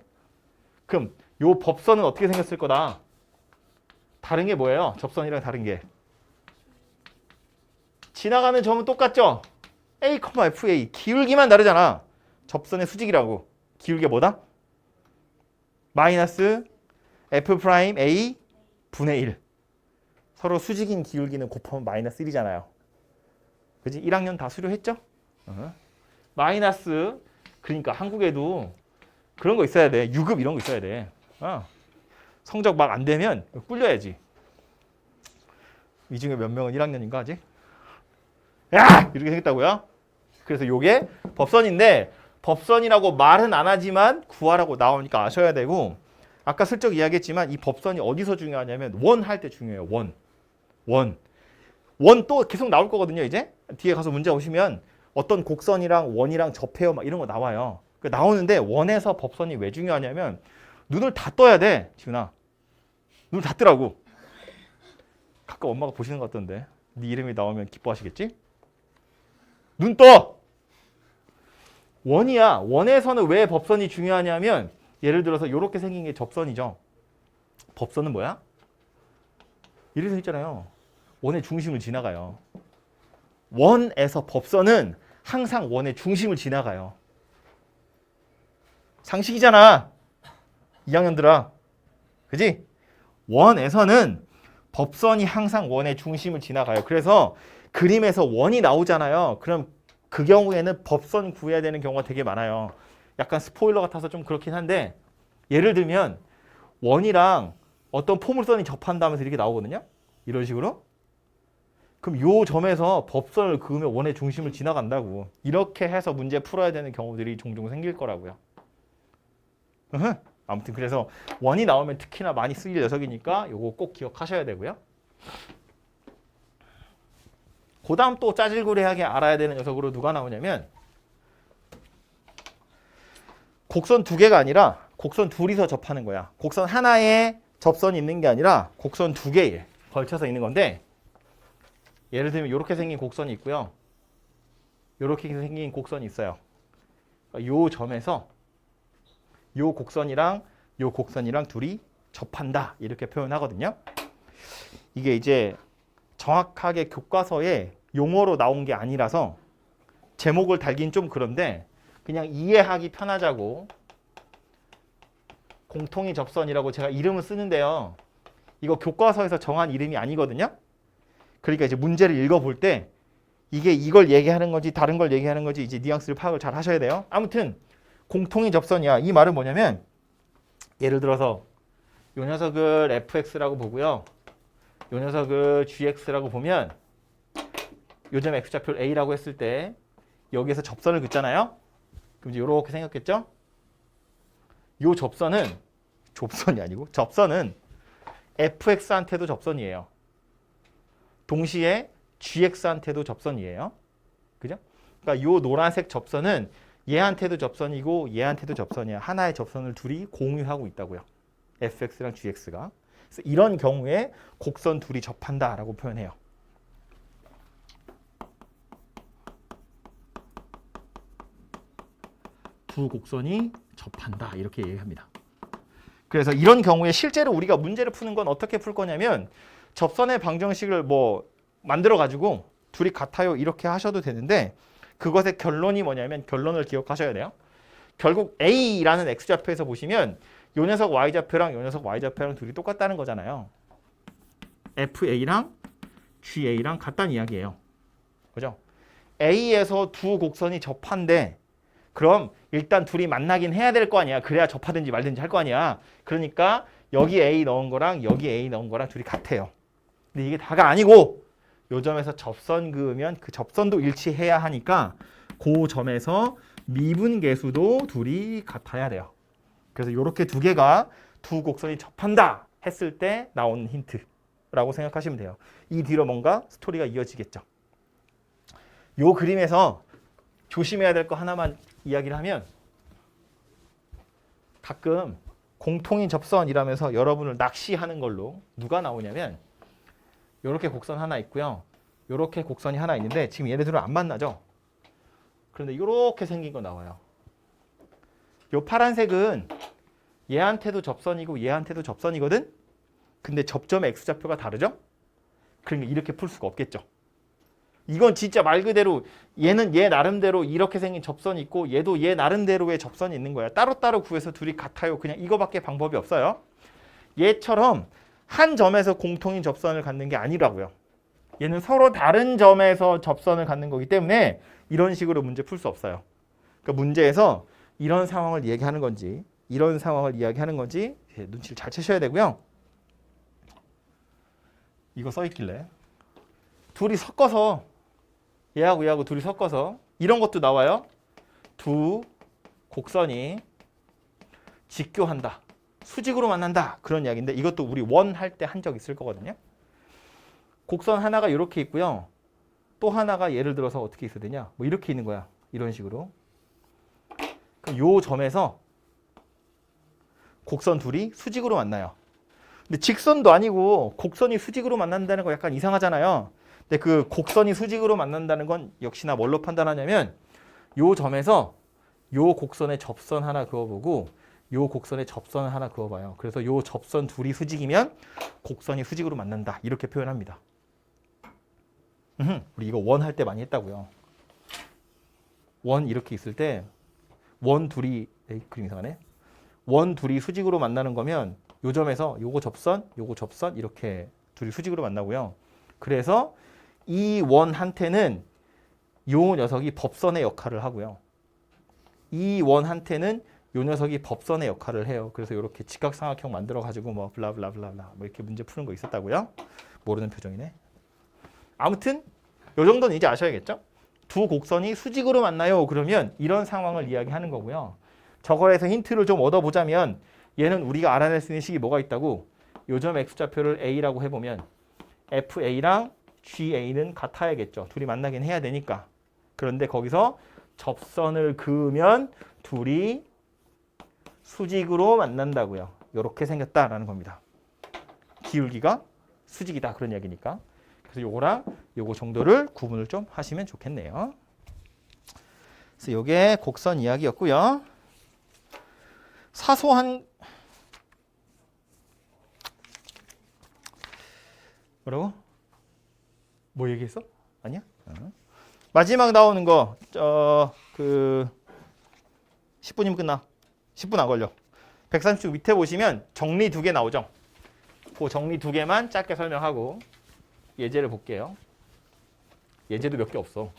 그럼 요 법선은 어떻게 생겼을 거다? 다른 게 뭐예요? 접선이랑 다른 게. 지나가는 점은 똑같죠? A, FA. 기울기만 다르잖아. 접선의 수직이라고. 기울기가 뭐다? 마이너스 F'A 분의 1. 서로 수직인 기울기는 곱하면 마이너스 1이잖아요. 그지? 1학년 다 수료했죠? 마이너스. 그러니까 한국에도 그런 거 있어야 돼. 유급 이런 거 있어야 돼. 성적 막 안 되면 꿀려야지. 이 중에 몇 명은 1학년인가 아직? 야! 이렇게 생겼다고요? 그래서 요게 법선인데 법선이라고 말은 안 하지만 구하라고 나오니까 아셔야 되고 아까 슬쩍 이야기했지만 이 법선이 어디서 중요하냐면 원 할 때 중요해요. 원 또 계속 나올 거거든요. 이제 뒤에 가서 문제 오시면 어떤 곡선이랑 원이랑 접해요 막 이런 거 나와요. 나오는데 원에서 법선이 왜 중요하냐면 눈을 다 떠야 돼. 지훈아. 눈을 다 뜨라고. 가끔 엄마가 보시는 것 같던데. 네 이름이 나오면 기뻐하시겠지? 눈 떠! 원이야. 원에서는 왜 법선이 중요하냐면 예를 들어서 이렇게 생긴 게 접선이죠. 법선은 뭐야? 이래서 있잖아요. 원의 중심을 지나가요. 원에서 법선은 항상 원의 중심을 지나가요. 상식이잖아. 2학년들아. 그지? 원에서는 법선이 항상 원의 중심을 지나가요. 그래서 그림에서 원이 나오잖아요. 그럼 그 경우에는 법선 구해야 되는 경우가 되게 많아요. 약간 스포일러 같아서 좀 그렇긴 한데 예를 들면 원이랑 어떤 포물선이 접한다면서 이렇게 나오거든요. 이런 식으로. 그럼 요 점에서 법선을 그으면 원의 중심을 지나간다고. 이렇게 해서 문제 풀어야 되는 경우들이 종종 생길 거라고요. 아무튼 그래서 원이 나오면 특히나 많이 쓰일 녀석이니까 요거 꼭 기억하셔야 되고요. 그 다음 또 짜질구레하게 알아야 되는 녀석으로 누가 나오냐면 곡선 두 개가 아니라 곡선 둘이서 접하는 거야. 곡선 하나에 접선이 있는 게 아니라 곡선 두 개에 걸쳐서 있는 건데 예를 들면 이렇게 생긴 곡선이 있고요. 이렇게 생긴 곡선이 있어요. 요 점에서 요 곡선이랑 요 곡선이랑 둘이 접한다 이렇게 표현하거든요. 이게 이제 정확하게 교과서에 용어로 나온 게 아니라서 제목을 달긴 좀 그런데 그냥 이해하기 편하자고 공통이 접선이라고 제가 이름을 쓰는데요. 이거 교과서에서 정한 이름이 아니거든요. 그러니까 이제 문제를 읽어볼 때 이게 이걸 얘기하는 건지 다른 걸 얘기하는 건지 이제 뉘앙스를 파악을 잘 하셔야 돼요. 아무튼 공통이 접선이야. 이 말은 뭐냐면 예를 들어서 요 녀석을 fx라고 보고요. 요 녀석을 gx라고 보면 요점 x좌표를 a라고 했을 때 여기에서 접선을 긋잖아요. 그럼 이제 이렇게 생겼겠죠? 요 접선이 아니고 접선은 fx한테도 접선이에요. 동시에 gx한테도 접선이에요. 그죠? 그러니까 요 노란색 접선은 얘한테도 접선이고 얘한테도 접선이야. 하나의 접선을 둘이 공유하고 있다고요. fx랑 gx가. 그래서 이런 경우에 곡선 둘이 접한다라고 표현해요. 두 곡선이 접한다 이렇게 얘기합니다. 그래서 이런 경우에 실제로 우리가 문제를 푸는 건 어떻게 풀 거냐면 접선의 방정식을 뭐 만들어 가지고 둘이 같아요 이렇게 하셔도 되는데 그것의 결론이 뭐냐면 결론을 기억하셔야 돼요. 결국 A라는 X좌표에서 보시면 요 녀석 Y좌표랑 요 녀석 Y좌표랑 둘이 똑같다는 거잖아요. FA랑 GA랑 같다는 이야기예요. 그죠? A에서 두 곡선이 접한데 그럼 일단 둘이 만나긴 해야 될 거 아니야. 그래야 접하든지 말든지 할 거 아니야. 그러니까 여기 A 넣은 거랑 여기 A 넣은 거랑 둘이 같아요. 근데 이게 다가 아니고 요 점에서 접선 그으면 그 접선도 일치해야 하니까 그 점에서 미분계수도 둘이 같아야 돼요. 그래서 이렇게 두 개가 두 곡선이 접한다 했을 때 나오는 힌트라고 생각하시면 돼요. 이 뒤로 뭔가 스토리가 이어지겠죠. 요 그림에서 조심해야 될 거 하나만 이야기를 하면 가끔 공통인 접선이라면서 여러분을 낚시하는 걸로 누가 나오냐면 이렇게 곡선 하나 있고요. 이렇게 곡선이 하나 있는데 지금 얘네들은 안 만나죠. 그런데 이렇게 생긴 거 나와요. 요 파란색은 얘한테도 접선이고 얘한테도 접선이거든. 근데 접점의 x좌표가 다르죠. 그러니까 이렇게 풀 수가 없겠죠. 이건 진짜 말 그대로 얘는 얘 나름대로 이렇게 생긴 접선이 있고 얘도 얘 나름대로의 접선이 있는 거야. 따로따로 구해서 둘이 같아요. 그냥 이거밖에 방법이 없어요. 얘처럼 한 점에서 공통인 접선을 갖는 게 아니라고요. 얘는 서로 다른 점에서 접선을 갖는 거기 때문에 이런 식으로 문제 풀 수 없어요. 그러니까 문제에서 이런 상황을 얘기하는 건지 이런 상황을 이야기하는 건지 눈치를 잘 채셔야 되고요. 이거 써있길래 둘이 섞어서 얘하고 얘하고 둘이 섞어서 이런 것도 나와요. 두 곡선이 직교한다. 수직으로 만난다. 그런 이야기인데 이것도 우리 원 할 때 한 적 있을 거거든요. 곡선 하나가 이렇게 있고요. 또 하나가 예를 들어서 어떻게 있어야 되냐. 뭐 이렇게 있는 거야. 이런 식으로. 그럼 요 점에서 곡선 둘이 수직으로 만나요. 근데 직선도 아니고 곡선이 수직으로 만난다는 거 약간 이상하잖아요. 근데 그 곡선이 수직으로 만난다는 건 역시나 뭘로 판단하냐면 요 점에서 요 곡선에 접선 하나 그어보고 요 곡선에 접선 하나 그어봐요. 그래서 요 접선 둘이 수직이면 곡선이 수직으로 만난다. 이렇게 표현합니다. 우리 이거 원 할 때 많이 했다고요. 원 이렇게 있을 때 원 둘이 그림 이상하네. 원 둘이 수직으로 만나는 거면 요 점에서 요거 접선 이렇게 둘이 수직으로 만나고요. 그래서 이 원한테는 요 녀석이 법선의 역할을 하고요. 이 원한테는 요 녀석이 법선의 역할을 해요. 그래서 이렇게 직각삼각형 만들어 가지고 뭐 블라블라블라블라 뭐 이렇게 문제 푸는 거 있었다고요. 모르는 표정이네. 아무튼 요 정도는 이제 아셔야겠죠? 두 곡선이 수직으로 만나요. 그러면 이런 상황을 이야기하는 거고요. 저거에서 힌트를 좀 얻어보자면 얘는 우리가 알아낼 수 있는 식이 뭐가 있다고? 요점 x좌표를 a라고 해보면 FA랑 GA는 같아야겠죠. 둘이 만나긴 해야 되니까. 그런데 거기서 접선을 그으면 둘이 수직으로 만난다고요. 이렇게 생겼다라는 겁니다. 기울기가 수직이다 그런 이야기니까. 그래서 요거랑 요거 정도를 구분을 좀 하시면 좋겠네요. 그래서 요게 곡선 이야기였고요. 사소한 뭐라고? 뭐 얘기했어? 아니야? 마지막 나오는 거 그 10분이면 끝나. 10분 안 걸려. 130쪽 밑에 보시면 정리 2개 나오죠. 그 정리 2개만 짧게 설명하고 예제를 볼게요. 예제도 몇 개 없어.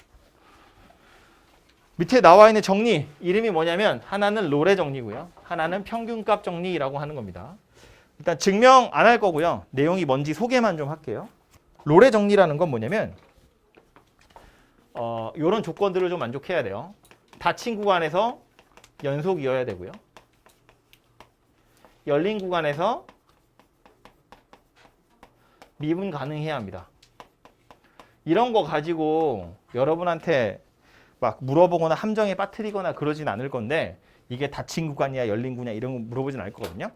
밑에 나와 있는 정리 이름이 뭐냐면 하나는 롤의 정리고요. 하나는 평균값 정리라고 하는 겁니다. 일단 증명 안 할 거고요. 내용이 뭔지 소개만 좀 할게요. 롤의 정리라는 건 뭐냐면 이런 조건들을 좀 만족해야 돼요. 닫힌 구간에서 연속이어야 되고요. 열린 구간에서 미분 가능해야 합니다. 이런 거 가지고 여러분한테 막 물어보거나 함정에 빠뜨리거나 그러진 않을 건데 이게 닫힌 구간이야 열린 구간이야 이런 거 물어보진 않을 거거든요.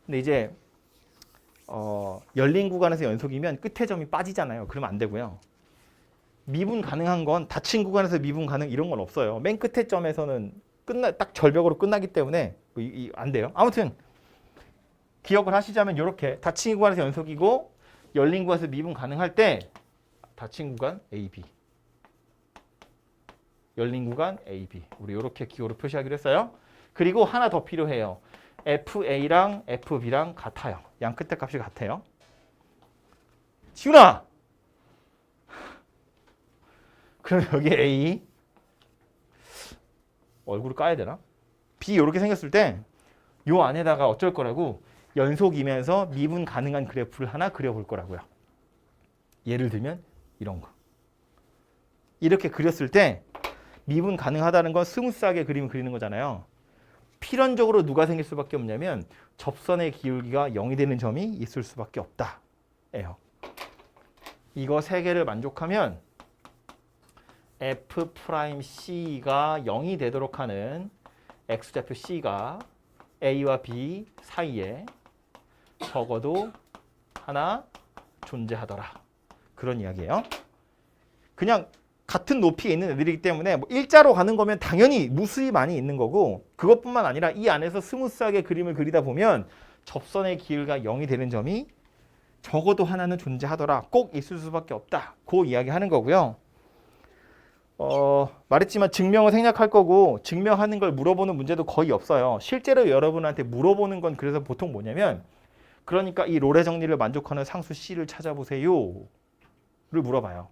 근데 이제 열린 구간에서 연속이면 끝에 점이 빠지잖아요. 그러면 안 되고요. 미분 가능한 건 닫힌 구간에서 미분 가능 이런 건 없어요. 맨 끝에 점에서는 딱 절벽으로 끝나기 때문에 안 돼요. 아무튼 기억을 하시자면 이렇게 닫힌 구간에서 연속이고 열린 구간에서 미분 가능할 때 닫힌 구간 AB 열린 구간 AB 우리 이렇게 기호로 표시하기로 했어요. 그리고 하나 더 필요해요. FA랑 FB랑 같아요. 양 끝에 값이 같아요. 지훈아! 그럼 여기 A 얼굴을 까야 되나? B 이렇게 생겼을 때 요 안에다가 어쩔 거라고 연속이면서 미분 가능한 그래프를 하나 그려볼 거라고요. 예를 들면 이런 거. 이렇게 그렸을 때 미분 가능하다는 건 스무스하게 그림을 그리는 거잖아요. 필연적으로 누가 생길 수밖에 없냐면 접선의 기울기가 0이 되는 점이 있을 수밖에 없다. 예요. 이거 세 개를 만족하면 F'C가 0이 되도록 하는 X좌표 C가 A와 B 사이에 적어도 하나 존재하더라. 그런 이야기예요. 그냥 같은 높이에 있는 애들이기 때문에 뭐 일자로 가는 거면 당연히 무수히 많이 있는 거고 그것뿐만 아니라 이 안에서 스무스하게 그림을 그리다 보면 접선의 기울기가 0이 되는 점이 적어도 하나는 존재하더라. 꼭 있을 수밖에 없다. 그 이야기 하는 거고요. 말했지만 증명을 생략할 거고 증명하는 걸 물어보는 문제도 거의 없어요. 실제로 여러분한테 물어보는 건 그래서 보통 뭐냐면 그러니까 이 롤의 정리를 만족하는 상수 C를 찾아보세요. 를 물어봐요.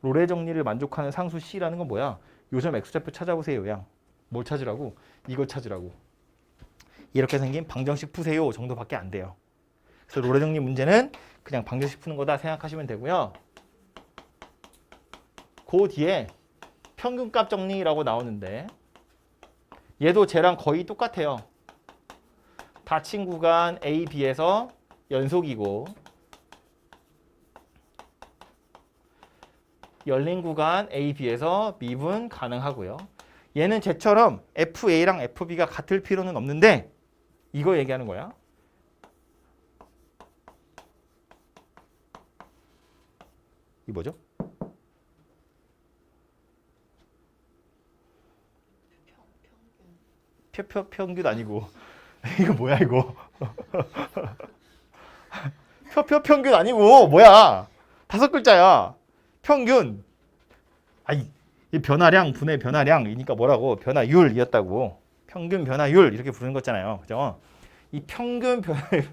롤의 정리를 만족하는 상수 C라는 건 뭐야? 요점 X좌표 찾아보세요. 양. 뭘 찾으라고? 이걸 찾으라고. 이렇게 생긴 방정식 푸세요 정도밖에 안 돼요. 그래서 롤의 정리 문제는 그냥 방정식 푸는 거다 생각하시면 되고요. 그 뒤에 평균값 정리라고 나오는데 얘도 쟤랑 거의 똑같아요. 닫힌 구간 A, B에서 연속이고 열린 구간 A, B에서 미분 가능하고요. 얘는 쟤처럼 FA랑 FB가 같을 필요는 없는데 이거 얘기하는 거야. 이 뭐죠? 평균 아니고 이거 뭐야 이거? 평균 아니고 뭐야? 5글자야. 평균. 아이 이 변화량 분의 변화량이니까 뭐라고? 변화율이었다고. 평균 변화율 이렇게 부르는 거잖아요. 그죠? 이 평균 변화율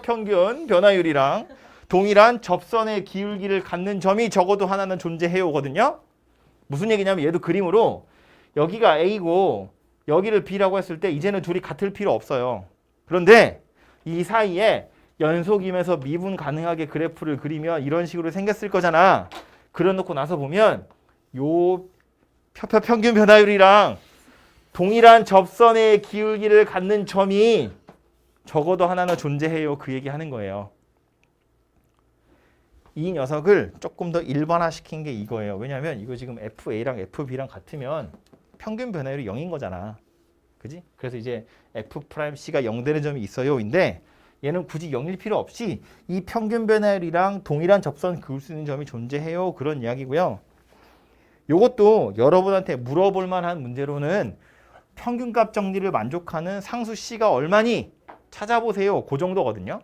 평균 변화율이랑 동일한 접선의 기울기를 갖는 점이 적어도 하나는 존재해요거든요. 무슨 얘기냐면 얘도 그림으로 여기가 A고 여기를 B라고 했을 때 이제는 둘이 같을 필요 없어요. 그런데 이 사이에 연속이면서 미분 가능하게 그래프를 그리면 이런 식으로 생겼을 거잖아. 그려놓고 나서 보면 요 평균 변화율이랑 동일한 접선의 기울기를 갖는 점이 적어도 하나는 존재해요. 그 얘기 하는 거예요. 이 녀석을 조금 더 일반화시킨 게 이거예요. 왜냐하면 이거 지금 FA랑 FB랑 같으면 평균 변화율이 0인 거잖아. 그지? 그래서 이제 F'C가 0 되는 점이 있어요인데 얘는 굳이 0일 필요 없이 이 평균 변화율이랑 동일한 접선 그을 수 있는 점이 존재해요. 그런 이야기고요. 요것도 여러분한테 물어볼 만한 문제로는 평균값 정리를 만족하는 상수 C가 얼마니? 찾아보세요. 그 정도거든요.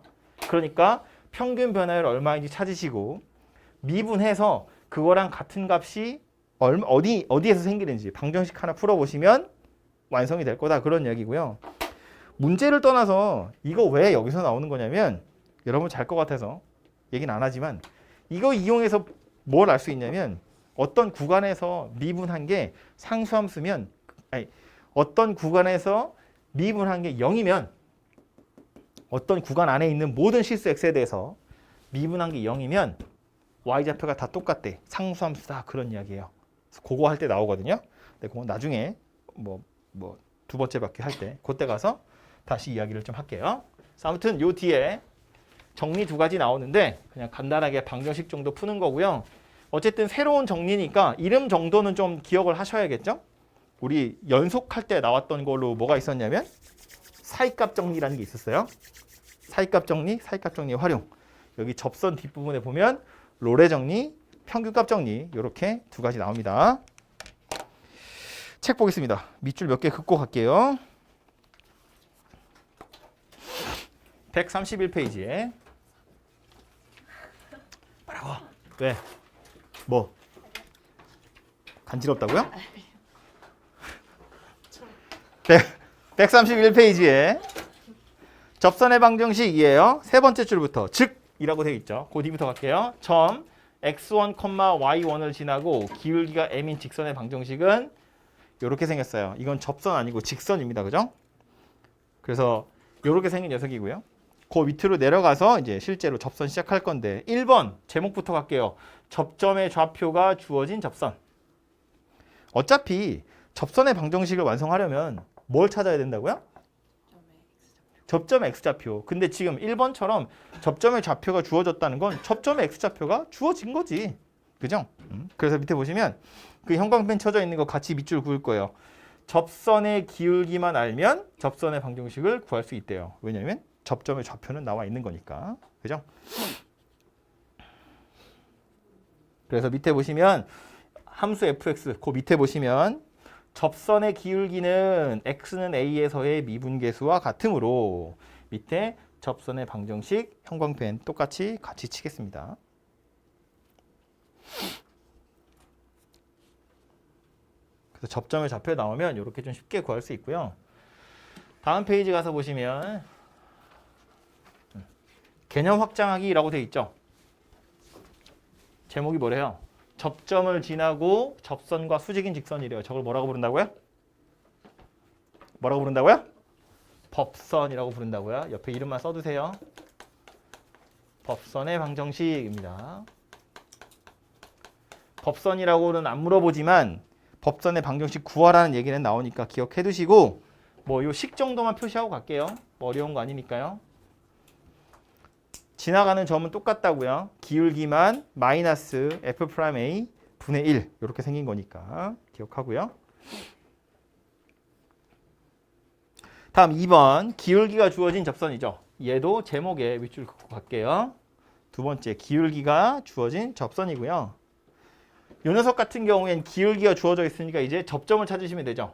그러니까 평균 변화율 얼마인지 찾으시고 미분해서 그거랑 같은 값이 어디에서 생기는지 방정식 하나 풀어보시면 완성이 될 거다. 그런 이야기고요. 문제를 떠나서 이거 왜 여기서 나오는 거냐면 여러분 잘 것 같아서 얘기는 안 하지만 이거 이용해서 뭘 알 수 있냐면 어떤 구간에서 미분한 게 상수함수면 아니 어떤 구간에서 미분한 게 0이면 어떤 구간 안에 있는 모든 실수 x에 대해서 미분한 게 0이면 y좌표가 다 똑같대. 상수함수다. 그런 이야기예요. 그래서 그거 할 때 나오거든요. 근데 그건 나중에 뭐 두 번째 바퀴 할 때 그때 가서 다시 이야기를 좀 할게요. 그래서 아무튼 요 뒤에 정리 2가지 나오는데 그냥 간단하게 방정식 정도 푸는 거고요. 어쨌든 새로운 정리니까 이름 정도는 좀 기억을 하셔야겠죠? 우리 연속할 때 나왔던 걸로 뭐가 있었냐면 사이값 정리라는 게 있었어요. 사이값 정리 활용. 여기 접선 뒷부분에 보면 로레 정리, 평균값 정리 이렇게 2가지 나옵니다. 책 보겠습니다. 밑줄 몇 개 긋고 갈게요. 131페이지에 뭐라고? 왜? 뭐? 간지럽다고요? 131페이지에 접선의 방정식이에요. 세 번째 줄부터 즉이라고 되어 있죠. 그 뒤부터 갈게요. 점 x1, y1을 지나고 기울기가 m인 직선의 방정식은 이렇게 생겼어요. 이건 접선 아니고 직선입니다. 그죠? 그래서 이렇게 생긴 녀석이고요. 그 밑으로 내려가서 이제 실제로 접선 시작할 건데 1번 제목부터 갈게요. 접점의 좌표가 주어진 접선. 어차피 접선의 방정식을 완성하려면 뭘 찾아야 된다고요? 접점의 x좌표. 근데 지금 1번처럼 접점의 좌표가 주어졌다는 건 접점의 x좌표가 주어진 거지. 그죠? 그래서 밑에 보시면 그 형광펜 쳐져 있는 거 같이 밑줄 그을 거예요. 접선의 기울기만 알면 접선의 방정식을 구할 수 있대요. 왜냐하면 접점의 좌표는 나와 있는 거니까. 그죠? 그래서 밑에 보시면 함수 fx 그 밑에 보시면 접선의 기울기는 x는 a에서의 미분계수와 같으므로 밑에 접선의 방정식 형광펜 똑같이 같이 치겠습니다. 그래서 접점의 좌표 나오면 이렇게 좀 쉽게 구할 수 있고요. 다음 페이지 가서 보시면 개념 확장하기라고 되어 있죠. 제목이 뭐래요? 접점을 지나고 접선과 수직인 직선이래요. 저걸 뭐라고 부른다고요? 뭐라고 부른다고요? 법선이라고 부른다고요. 옆에 이름만 써두세요. 법선의 방정식입니다. 법선이라고는 안 물어보지만 법선의 방정식 구하라는 얘기는 나오니까 기억해 두시고 뭐 요 식 정도만 표시하고 갈게요. 뭐 어려운 거 아니니까요. 지나가는 점은 똑같다고요. 기울기만 마이너스 F'A 분의 1 이렇게 생긴 거니까 기억하고요. 다음 2번 기울기가 주어진 접선이죠. 얘도 제목에 밑줄 긋고 갈게요. 두 번째 기울기가 주어진 접선이고요. 요 녀석 같은 경우엔 기울기가 주어져 있으니까 이제 접점을 찾으시면 되죠.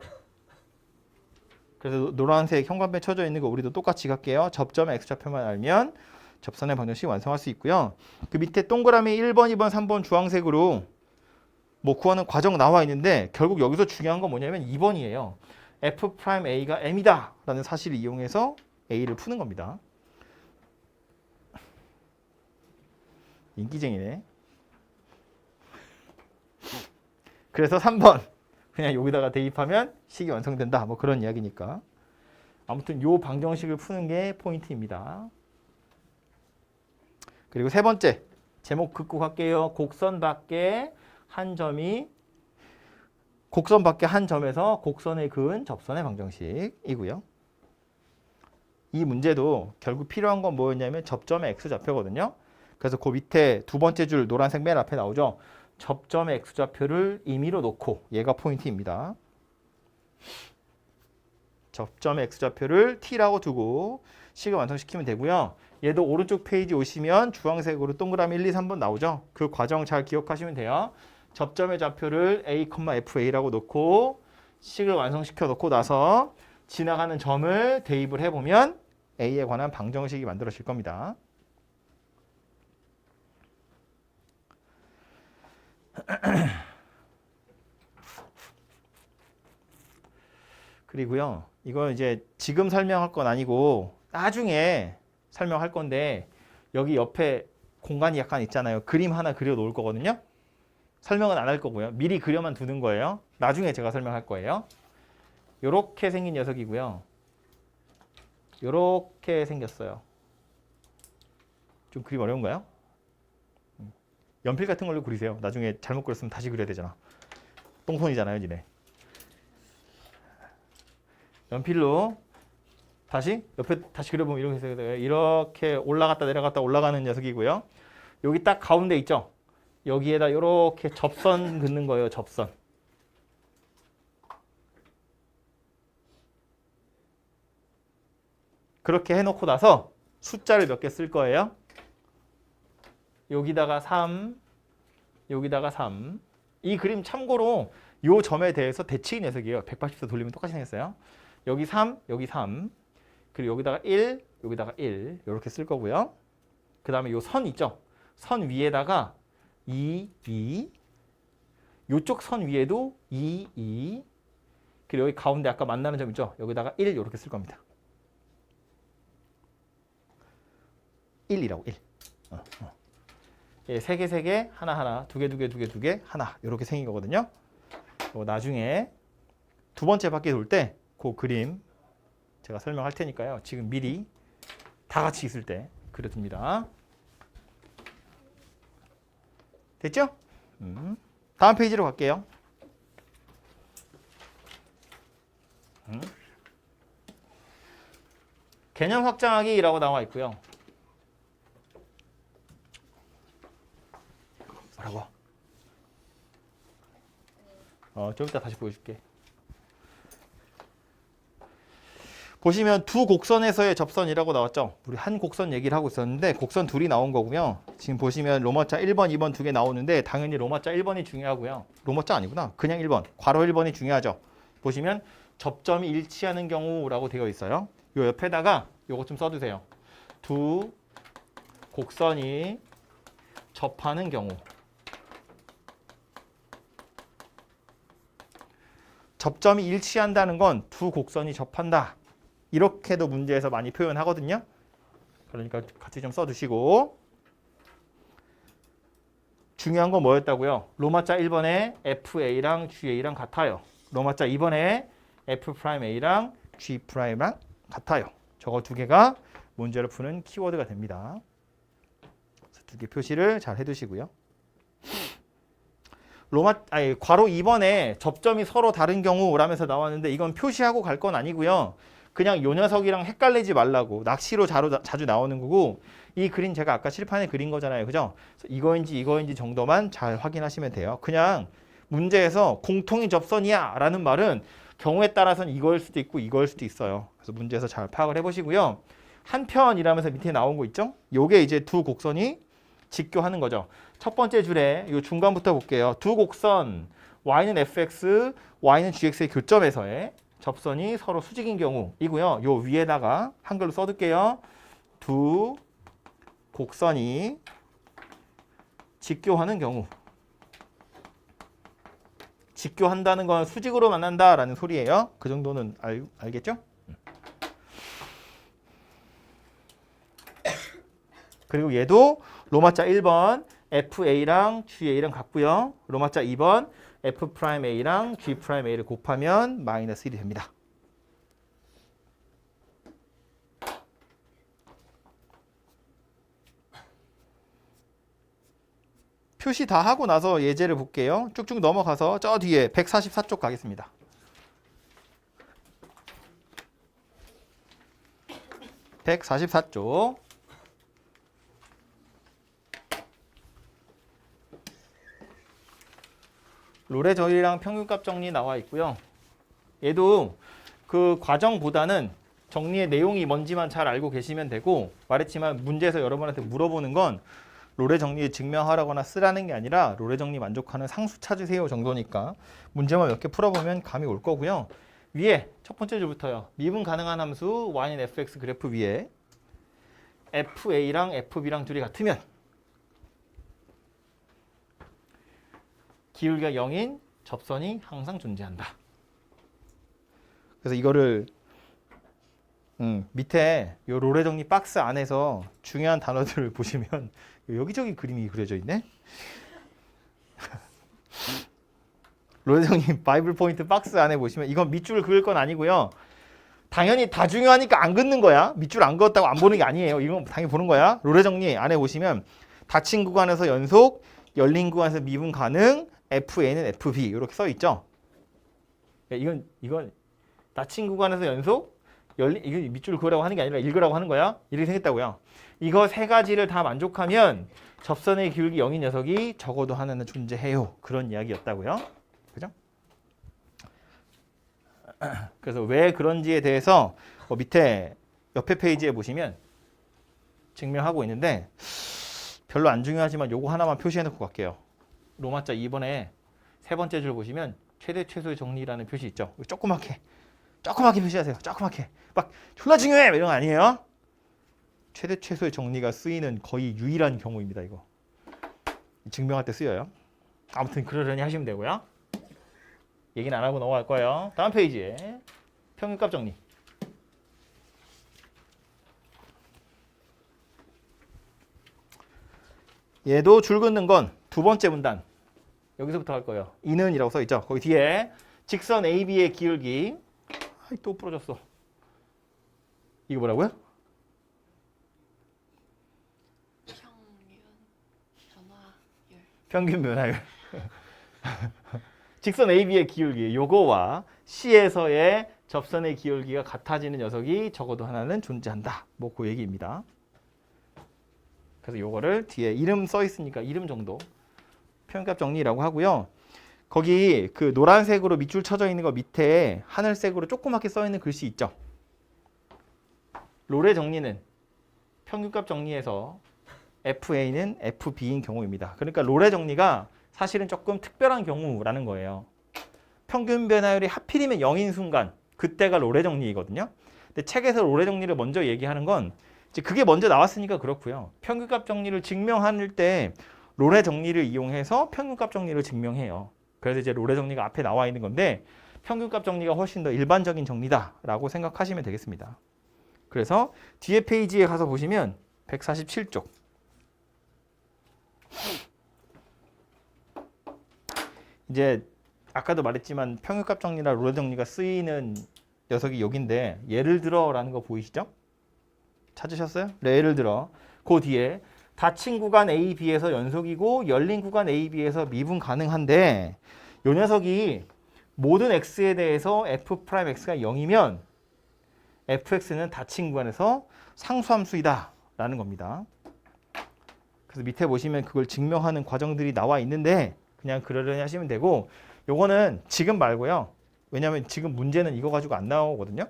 그래서 노란색 형광펜 쳐져 있는 거 우리도 똑같이 갈게요. 접점의 X좌표만 알면 접선의 방정식 완성할 수 있고요. 그 밑에 동그라미 1번, 2번, 3번 주황색으로 뭐 구하는 과정 나와 있는데 결국 여기서 중요한 건 뭐냐면 2번이에요. F'A가 M이다 라는 사실을 이용해서 A를 푸는 겁니다. 인기쟁이네. 그래서 3번 그냥 여기다가 대입하면 식이 완성된다. 뭐 그런 이야기니까. 아무튼 요 방정식을 푸는 게 포인트입니다. 그리고 세 번째 제목 긋고 갈게요. 곡선 밖에 한 점에서 곡선에 그은 접선의 방정식이고요. 이 문제도 결국 필요한 건 뭐였냐면 접점의 X좌표거든요. 그래서 그 밑에 두 번째 줄 노란색 맨 앞에 나오죠. 접점의 X좌표를 임의로 놓고 얘가 포인트입니다. 접점의 X좌표를 T라고 두고 식을 완성시키면 되고요. 얘도 오른쪽 페이지 오시면 주황색으로 동그라미 1, 2, 3번 나오죠. 그 과정 잘 기억하시면 돼요. 접점의 좌표를 A, FA라고 놓고 식을 완성시켜 놓고 나서 지나가는 점을 대입을 해보면 A에 관한 방정식이 만들어질 겁니다. 그리고요. 이거 이제 지금 설명할 건 아니고 나중에 설명할 건데 여기 옆에 공간이 약간 있잖아요. 그림 하나 그려 놓을 거거든요. 설명은 안 할 거고요. 미리 그려만 두는 거예요. 나중에 제가 설명할 거예요. 요렇게 생긴 녀석이고요. 요렇게 생겼어요. 좀 그림 어려운가요? 연필 같은 걸로 그리세요. 나중에 잘못 그렸으면 다시 그려야 되잖아. 똥손이잖아요, 니네. 연필로 다시 옆에 다시 그려보면 이렇게 돼요. 이렇게 올라갔다 내려갔다 올라가는 녀석이고요. 여기 딱 가운데 있죠. 여기에다 이렇게 접선 긋는 거예요. 접선. 그렇게 해놓고 나서 숫자를 몇 개 쓸 거예요. 여기다가 3, 여기다가 3. 이 그림 참고로 이 점에 대해서 대칭 녀석이에요. 180도 돌리면 똑같이 생겼어요. 여기 3, 여기 3. 그리고 여기다가 1, 여기다가 1 이렇게 쓸 거고요. 그 다음에 이 선 있죠. 선 위에다가 2, 2. 이쪽 선 위에도 2, 2. 그리고 여기 가운데 아까 만나는 점 있죠. 여기다가 1 이렇게 쓸 겁니다. 1이라고 1. 예, 3개, 3개, 하나, 하나, 2개, 2개, 2개, 2개, 하나 이렇게 생긴 거거든요. 나중에 두 번째 바퀴 돌 때 그 그림 제가 설명할 테니까요. 지금 미리 다 같이 있을 때 그려둡니다. 됐죠? 다음 페이지로 갈게요. 개념 확장하기라고 나와 있고요. 뭐라고? 좀 이따 다시 보여줄게. 보시면 두 곡선에서의 접선이라고 나왔죠. 우리 한 곡선 얘기를 하고 있었는데 곡선 둘이 나온 거고요. 지금 보시면 로마자 1번, 2번 두 개 나오는데 당연히 로마자 1번이 중요하고요. 로마자 아니구나. 그냥 1번. 괄호 1번이 중요하죠. 보시면 접점이 일치하는 경우라고 되어 있어요. 요 옆에다가 요거 좀 써두세요. 두 곡선이 접하는 경우. 접점이 일치한다는 건 두 곡선이 접한다. 이렇게도 문제에서 많이 표현하거든요. 그러니까 같이 좀 써두시고. 중요한 건 뭐였다고요? 로마자 1번에 FA랑 GA랑 같아요. 로마자 2번에 F'A랑 G'랑 같아요. 저거 두 개가 문제를 푸는 키워드가 됩니다. 두 개 표시를 잘 해두시고요. 괄호 2번에 접점이 서로 다른 경우라면서 나왔는데 이건 표시하고 갈 건 아니고요. 그냥 요 녀석이랑 헷갈리지 말라고 낚시로 자주 나오는 거고 이 그림 제가 아까 칠판에 그린 거잖아요. 그죠? 이거인지 정도만 잘 확인하시면 돼요. 그냥 문제에서 공통이 접선이야 라는 말은 경우에 따라서는 이거일 수도 있고 이거일 수도 있어요. 그래서 문제에서 잘 파악을 해보시고요. 한편이라면서 밑에 나온 거 있죠? 요게 이제 두 곡선이 직교하는 거죠. 첫 번째 줄에 이 중간부터 볼게요. 두 곡선 y는 fx, y는 gx의 교점에서의 접선이 서로 수직인 경우이고요. 요 위에다가 한글로 써둘게요. 두 곡선이 직교하는 경우. 직교한다는 건 수직으로 만난다라는 소리예요. 그 정도는 알겠죠? 그리고 얘도 로마자 1번 FA랑 GA랑 같고요. 로마자 2번 F'A랑 G'A를 곱하면 마이너스 1이 됩니다. 표시 다 하고 나서 예제를 볼게요. 쭉쭉 넘어가서 저 뒤에 144쪽 가겠습니다. (144쪽) 롤의 저리랑 평균값 정리 나와 있고요. 얘도 그 과정보다는 정리의 내용이 뭔지만 잘 알고 계시면 되고, 말했지만 문제에서 여러분한테 물어보는 건 롤의 정리 증명하라거나 쓰라는 게 아니라 롤의 정리 만족하는 상수 찾으세요 정도니까 문제만 몇 개 풀어보면 감이 올 거고요. 위에 첫 번째 줄부터요. 미분 가능한 함수 y는 fx 그래프 위에 fa랑 fb랑 둘이 같으면 기울기가 0인 접선이 항상 존재한다. 그래서 이거를 밑에 요 롤의 정리 박스 안에서 중요한 단어들을 보시면 여기저기 그림이 그려져 있네. 롤의 정리 바이블 포인트 박스 안에 보시면 이건 밑줄을 그을 건 아니고요. 당연히 다 중요하니까 안 긋는 거야. 밑줄 안 그었다고 안 보는 게 아니에요. 이건 당연히 보는 거야. 롤의 정리 안에 보시면 닫힌 구간에서 연속, 열린 구간에서 미분 가능, FA는 FB 이렇게 써 있죠. 이건 닫힌 구간에서 연속, 이거 밑줄 그으라고 하는 게 아니라 읽으라고 하는 거야. 이렇게 생겼다고요. 이거 세 가지를 다 만족하면 접선의 기울기 0인 녀석이 적어도 하나는 존재해요. 그런 이야기였다고요. 그죠? 그래서 왜 그런지에 대해서 밑에 옆에 페이지에 보시면 증명하고 있는데 별로 안 중요하지만 요거 하나만 표시해 놓고 갈게요. 로마자 2번에 세 번째 줄 보시면 최대 최소의 정리라는 표시 있죠. 조그맣게 표시하세요. 조그맣게. 막 졸라 중요해 이런 거 아니에요. 최대 최소의 정리가 쓰이는 거의 유일한 경우입니다. 이거 증명할 때 쓰여요. 아무튼 그러려니 하시면 되고요. 얘기는 안 하고 넘어갈 거예요. 다음 페이지에 평균값 정리. 얘도 줄 긋는 건 두 번째 문단. 여기서부터 할 거예요. 이는 이라고 써 있죠. 거기 뒤에 직선 AB의 기울기. 또 부러졌어. 이거 뭐라고요? 평균 변화율. 직선 AB의 기울기 요거와 C에서의 접선의 기울기가 같아지는 녀석이 적어도 하나는 존재한다. 뭐 그 얘기입니다. 그래서 요거를 뒤에 이름 써 있으니까 이름 정도 평균값 정리라고 하고요. 거기 그 노란색으로 밑줄 쳐져 있는 거 밑에 하늘색으로 조그맣게 써 있는 글씨 있죠. 롤의 정리는 평균값 정리에서 FA는 FB인 경우입니다. 그러니까 롤의 정리가 사실은 조금 특별한 경우라는 거예요. 평균 변화율이 하필이면 0인 순간 그때가 롤의 정리이거든요. 근데 책에서 롤의 정리를 먼저 얘기하는 건 이제 그게 먼저 나왔으니까 그렇고요. 평균값 정리를 증명할 때 롤의 정리를 이용해서 평균값 정리를 증명해요. 그래서 이제 롤의 정리가 앞에 나와 있는 건데 평균값 정리가 훨씬 더 일반적인 정리다라고 생각하시면 되겠습니다. 그래서 뒤에 페이지에 가서 보시면 147쪽. 이제 아까도 말했지만 평균값 정리나 롤의 정리가 쓰이는 녀석이 여긴데 예를 들어라는 거 보이시죠? 찾으셨어요? 예를 들어 그 뒤에 닫힌 구간 A, B에서 연속이고 열린 구간 A, B에서 미분 가능한데 이 녀석이 모든 X에 대해서 F'X가 0이면 Fx는 닫힌 구간에서 상수함수이다 라는 겁니다. 그래서 밑에 보시면 그걸 증명하는 과정들이 나와 있는데 그냥 그러려니 하시면 되고 요거는 지금 말고요. 왜냐하면 지금 문제는 이거 가지고 안 나오거든요.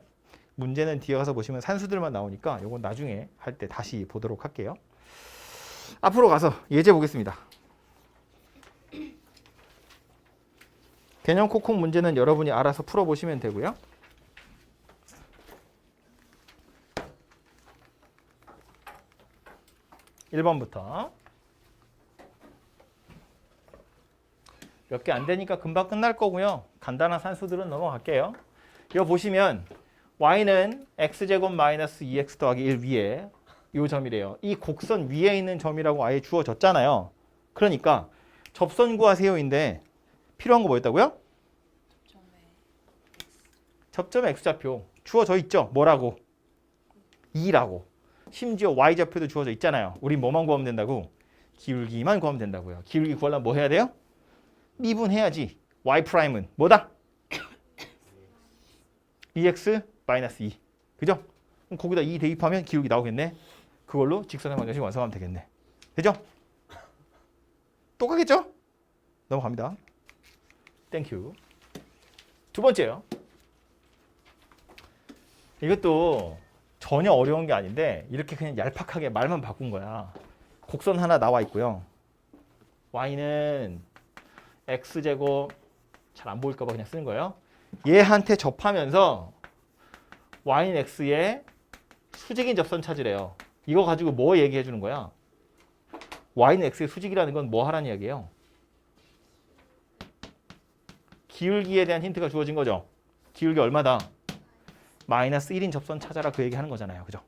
문제는 뒤에 가서 보시면 산수들만 나오니까 요건 나중에 할 때 다시 보도록 할게요. 앞으로 가서 예제 보겠습니다. 개념 콕콕 문제는 여러분이 알아서 풀어보시면 되고요. (1번부터) 몇 개 안 되니까 금방 끝날 거고요. 간단한 산수들은 넘어갈게요. 이거 보시면 y는 x제곱 마이너스 2x 더하기 1 위에 이 점이래요. 이 곡선 위에 있는 점이라고 아예 주어졌잖아요. 그러니까 접선 구하세요인데 필요한 거 뭐였다고요? 접점의 x좌표 주어져 있죠. 뭐라고? 2라고. 심지어 y좌표도 주어져 있잖아요. 우리 뭐만 구하면 된다고? 기울기만 구하면 된다고요. 기울기 구하려면 뭐 해야 돼요? 미분해야지. y''은 뭐다? 2x 마이너스 2. 그죠? 그럼 거기다 2 대입하면 기울기 나오겠네. 그걸로 직선의 방정식 완성하면 되겠네. 되죠? 또 가겠죠? 넘어갑니다. 땡큐. 두 번째요. 이것도 전혀 어려운 게 아닌데 이렇게 그냥 얄팍하게 말만 바꾼 거야. 곡선 하나 나와 있고요. y는 x제곱 잘 안 보일까 봐 그냥 쓰는 거예요. 얘한테 접하면서 y는 x에 수직인 접선 찾으래요. 이거 가지고 뭐 얘기해 주는 거야? y는 x의 수직이라는 건 뭐 하라는 이야기예요? 기울기에 대한 힌트가 주어진 거죠. 기울기 얼마다? 마이너스 1인 접선 찾아라 그 얘기 하는 거잖아요. 그죠?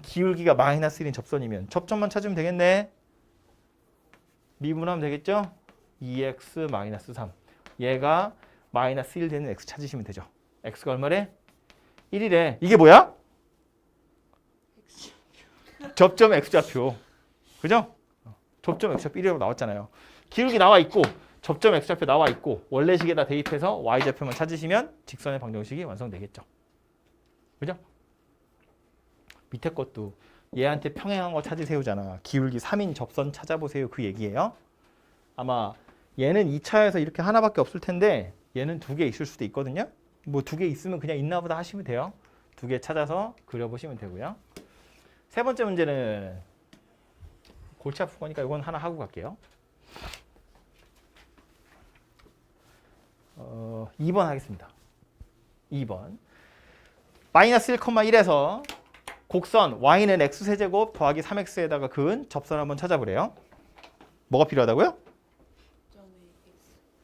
기울기가 마이너스 1인 접선이면 접점만 찾으면 되겠네. 미분하면 되겠죠? 2x 마이너스 3. 얘가 마이너스 1 되는 x 찾으시면 되죠. x가 얼마래? 1이래. 이게 뭐야? 접점 x좌표. 그죠? 접점 x좌표 1이라고 나왔잖아요. 기울기 나와 있고 접점 x좌표 나와 있고 원래식에다 대입해서 y좌표만 찾으시면 직선의 방정식이 완성되겠죠. 그죠? 밑에 것도 얘한테 평행한 거 찾으세요잖아. 기울기 3인 접선 찾아보세요. 그 얘기예요. 아마 얘는 2차에서 이렇게 하나밖에 없을 텐데 얘는 2개 있을 수도 있거든요. 뭐 2개 있으면 그냥 있나 보다 하시면 돼요. 2개 찾아서 그려보시면 되고요. 세 번째 문제는 골치 아픈 거니까 이건 하나 하고 갈게요. 2번 하겠습니다. 2번. 마이너스 1,1에서 곡선 y는 x세제곱 더하기 3x에다가 그은 접선 한번 찾아보래요. 뭐가 필요하다고요?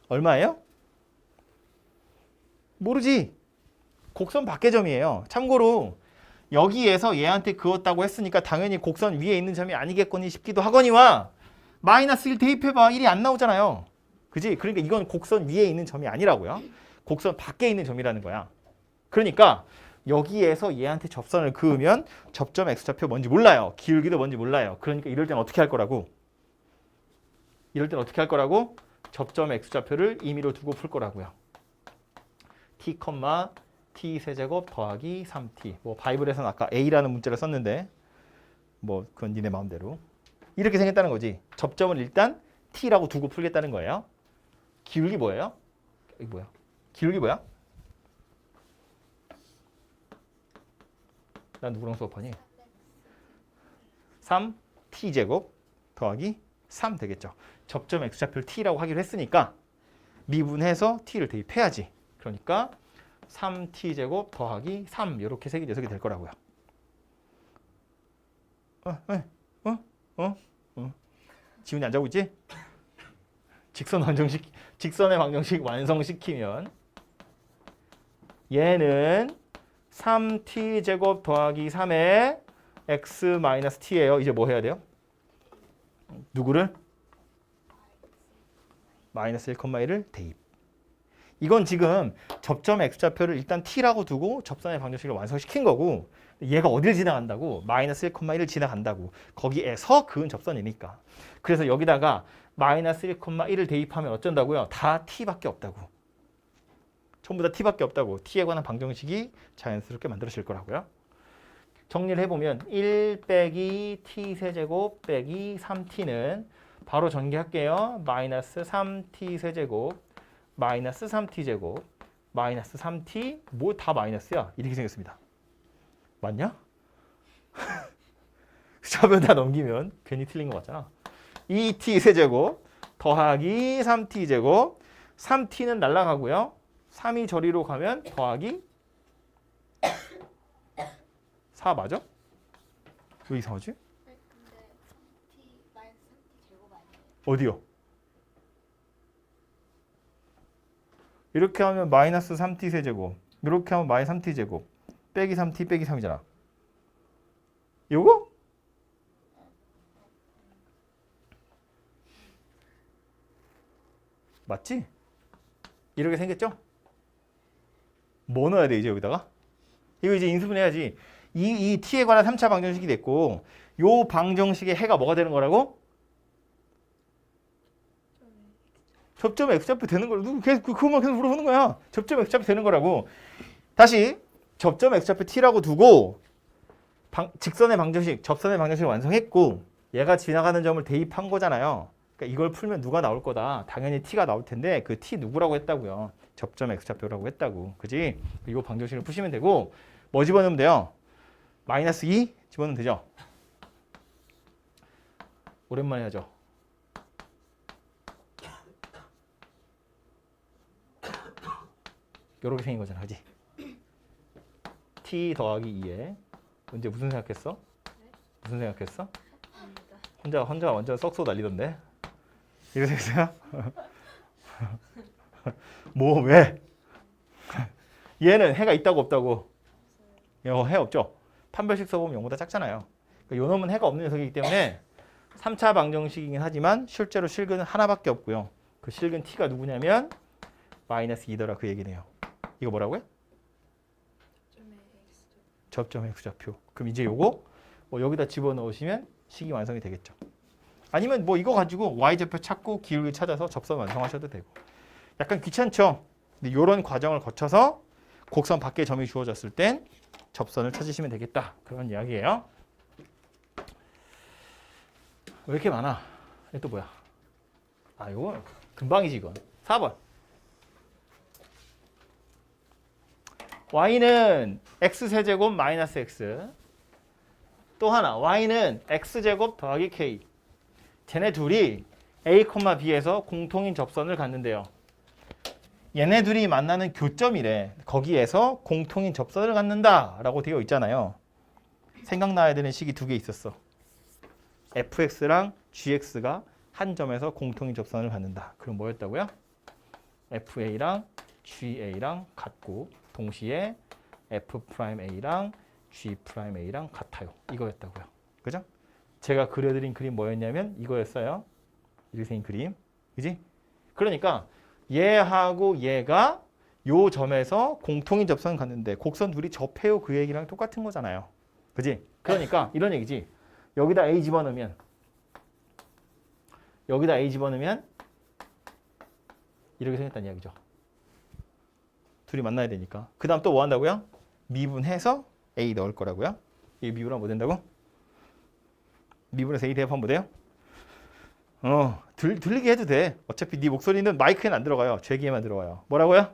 얼마예요? 모르지. 곡선 밖의 점이에요. 참고로 여기에서 얘한테 그었다고 했으니까 당연히 곡선 위에 있는 점이 아니겠거니 싶기도 하거니와 마이너스 1 대입해봐. 1이 안 나오잖아요. 그지? 그러니까 이건 곡선 위에 있는 점이 아니라고요. 곡선 밖에 있는 점이라는 거야. 그러니까 여기에서 얘한테 접선을 그으면 접점 x좌표 뭔지 몰라요. 기울기도 뭔지 몰라요. 그러니까 이럴 땐 어떻게 할 거라고? 이럴 땐 어떻게 할 거라고? 접점 x좌표를 임의로 두고 풀 거라고요. t, t 세제곱 더하기 3t. 뭐 바이블에서는 아까 a라는 문자를 썼는데 뭐 그건 니네 마음대로. 이렇게 생겼다는 거지. 접점을 일단 t라고 두고 풀겠다는 거예요. 기울기 뭐예요? 이게 뭐야? 기울기 뭐야? 난 누구랑 수업하니? 3t제곱 더하기 3 되겠죠. 접점 x좌표를 t라고 하기로 했으니까 미분해서 t를 대입해야지. 그러니까 3t제곱 더하기 3 이렇게 색이 녀석이 될 거라고요. 지훈이 안 자고 있지? 직선의 방정식 완성시키면 얘는 3t제곱 더하기 3의 x 마이너스 t예요. 이제 뭐 해야 돼요? 누구를? 마이너스 1,1을 대입. 이건 지금 접점 x좌표를 일단 t라고 두고 접선의 방정식을 완성시킨 거고 얘가 어딜 지나간다고? 마이너스 1,1을 지나간다고. 거기에서 그은 접선이니까. 그래서 여기다가 마이너스 1,1을 대입하면 어쩐다고요? 다 t밖에 없다고. 전부 다 t밖에 없다고. t에 관한 방정식이 자연스럽게 만들어질 거라고요. 정리를 해보면 1 빼기 t 세제곱 빼기 3t는 바로 전개할게요. 마이너스 3t 세제곱 마이너스 3t제곱 마이너스 3t 뭐 다 마이너스야. 이렇게 생겼습니다. 맞냐? 수첩에다 넘기면 괜히 틀린 거 같잖아. 2t 세제곱 더하기 3t 제곱 3t는 날라가고요. 3이 저리로 가면 더하기 4 맞아? 왜 이상하지? 근데 3t 마이너스 3t 제곱 아니에요? 어디요? 이렇게 하면 마이너스 3t 세제곱 이렇게 하면 마이너스 3t 제곱 빼기 3t 빼기 3이잖아. 요거? 맞지? 이렇게 생겼죠? 뭐 넣어야 돼 이제 여기다가? 이거 이제 인수분해야지. 이 t에 관한 3차 방정식이 됐고 요 방정식의 해가 뭐가 되는 거라고? 접점 x좌표 되는 거라고. 그것만 계속 물어보는 거야. 접점 x좌표 되는 거라고. 다시 접점 x좌표 t라고 두고 직선의 방정식, 접선의 방정식을 완성했고 얘가 지나가는 점을 대입한 거잖아요. 그러니까 이걸 풀면 누가 나올 거다. 당연히 t가 나올 텐데 그 t 누구라고 했다고요. 접점 x좌표라고 했다고. 그지? 이거 방정식을 푸시면 되고 뭐 집어넣으면 돼요? 마이너스 2 집어넣으면 되죠. 오랜만에 하죠. 이렇게 생긴 거잖아. 그지? t 더하기 2에 언제 무슨 생각했어? 무슨 생각했어? 혼자 완전 썩소 날리던데. 이거 생각했어요? 뭐 왜? 얘는 해가 있다고 없다고? 이거 해 없죠? 판별식 써보면 0보다 작잖아요. 그러니까 요 놈은 해가 없는 녀석이기 때문에 3차 방정식이긴 하지만 실제로 실근은 하나밖에 없고요. 그 실근 t가 누구냐면 마이너스 2더라 그 얘기네요. 이거 뭐라고요? 접점 x좌표. 그럼 이제 요거 뭐 여기다 집어넣으시면 식이 완성이 되겠죠. 아니면 뭐 이거 가지고 y좌표 찾고 기울기 찾아서 접선 완성하셔도 되고. 약간 귀찮죠? 근데 이런 과정을 거쳐서 곡선 밖에 점이 주어졌을 땐 접선을 찾으시면 되겠다. 그런 이야기예요. 왜 이렇게 많아? 이게 또 뭐야? 아, 이거 금방이지 이건. 4번. y는 x세제곱 마이너스 x. 또 하나 y는 x제곱 더하기 k. 쟤네 둘이 a, b에서 공통인 접선을 갖는데요. 얘네 둘이 만나는 교점이래. 거기에서 공통인 접선을 갖는다 라고 되어 있잖아요. 생각나야 되는 식이 두 개 있었어. fx랑 gx가 한 점에서 공통인 접선을 갖는다. 그럼 뭐였다고요? fa랑 ga랑 같고 동시에 f'a랑 g'a랑 같아요. 이거였다고요. 그죠? 제가 그려드린 그림 뭐였냐면 이거였어요. 이렇게 생긴 그림. 그지? 그러니까 얘하고 얘가 요 점에서 공통인 접선을 갖는데 곡선 둘이 접해요. 그 얘기랑 똑같은 거잖아요. 그지? 그러니까 이런 얘기지. 여기다 A 집어넣으면 이렇게 생겼다는 이야기죠. 둘이 만나야 되니까. 그 다음 또 뭐 한다고요? 미분해서 A 넣을 거라고요. 이 미분하면 뭐 된다고? 미분해서 A 대입하면 뭐 돼요? 들리게 해도 돼. 어차피 네 목소리는 마이크에는 안 들어가요. 죄기에만 들어가요. 뭐라고요?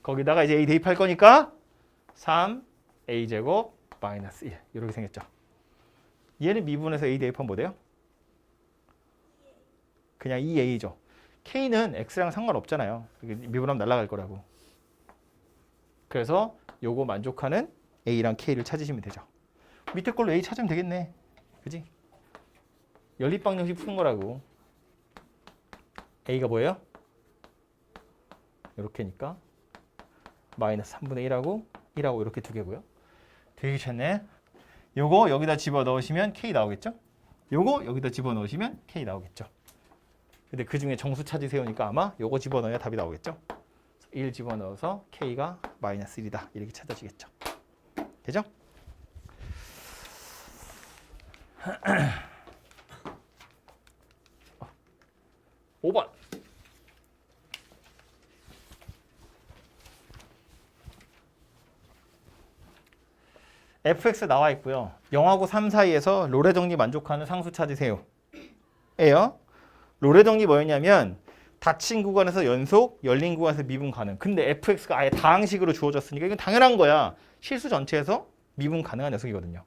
거기다가 이제 A 대입할 거니까 3A제곱 마이너스 1 이렇게 생겼죠. 얘는 미분해서 A 대입하면 뭐 돼요? 그냥 2A죠. K는 X랑 상관없잖아요. 미분하면 날아갈 거라고. 그래서 요거 만족하는 A랑 K를 찾으시면 되죠. 밑에 걸로 A 찾으면 되겠네. 그지? 연립방정식 푸는 거라고. A가 뭐예요? 이렇게니까 마이너스 3분의 1하고 1하고 이렇게 두 개고요. 되게 귀찮네. 요거 여기다 집어넣으시면 K 나오겠죠? 요거 여기다 집어넣으시면 K 나오겠죠? 근데 그 중에 정수 찾으세요니까 아마 요거 집어넣어야 답이 나오겠죠? 1 집어넣어서 K가 마이너스 1이다. 이렇게 찾아지겠죠? 되죠? 오 5번. fx 나와 있고요. 0하고 3 사이에서 롤의 정리 만족하는 상수 찾으세요. 예요. 롤의 정리 뭐였냐면 닫힌 구간에서 연속, 열린 구간에서 미분 가능. 근데 fx가 아예 다항식으로 주어졌으니까 이건 당연한 거야. 실수 전체에서 미분 가능한 녀석이거든요.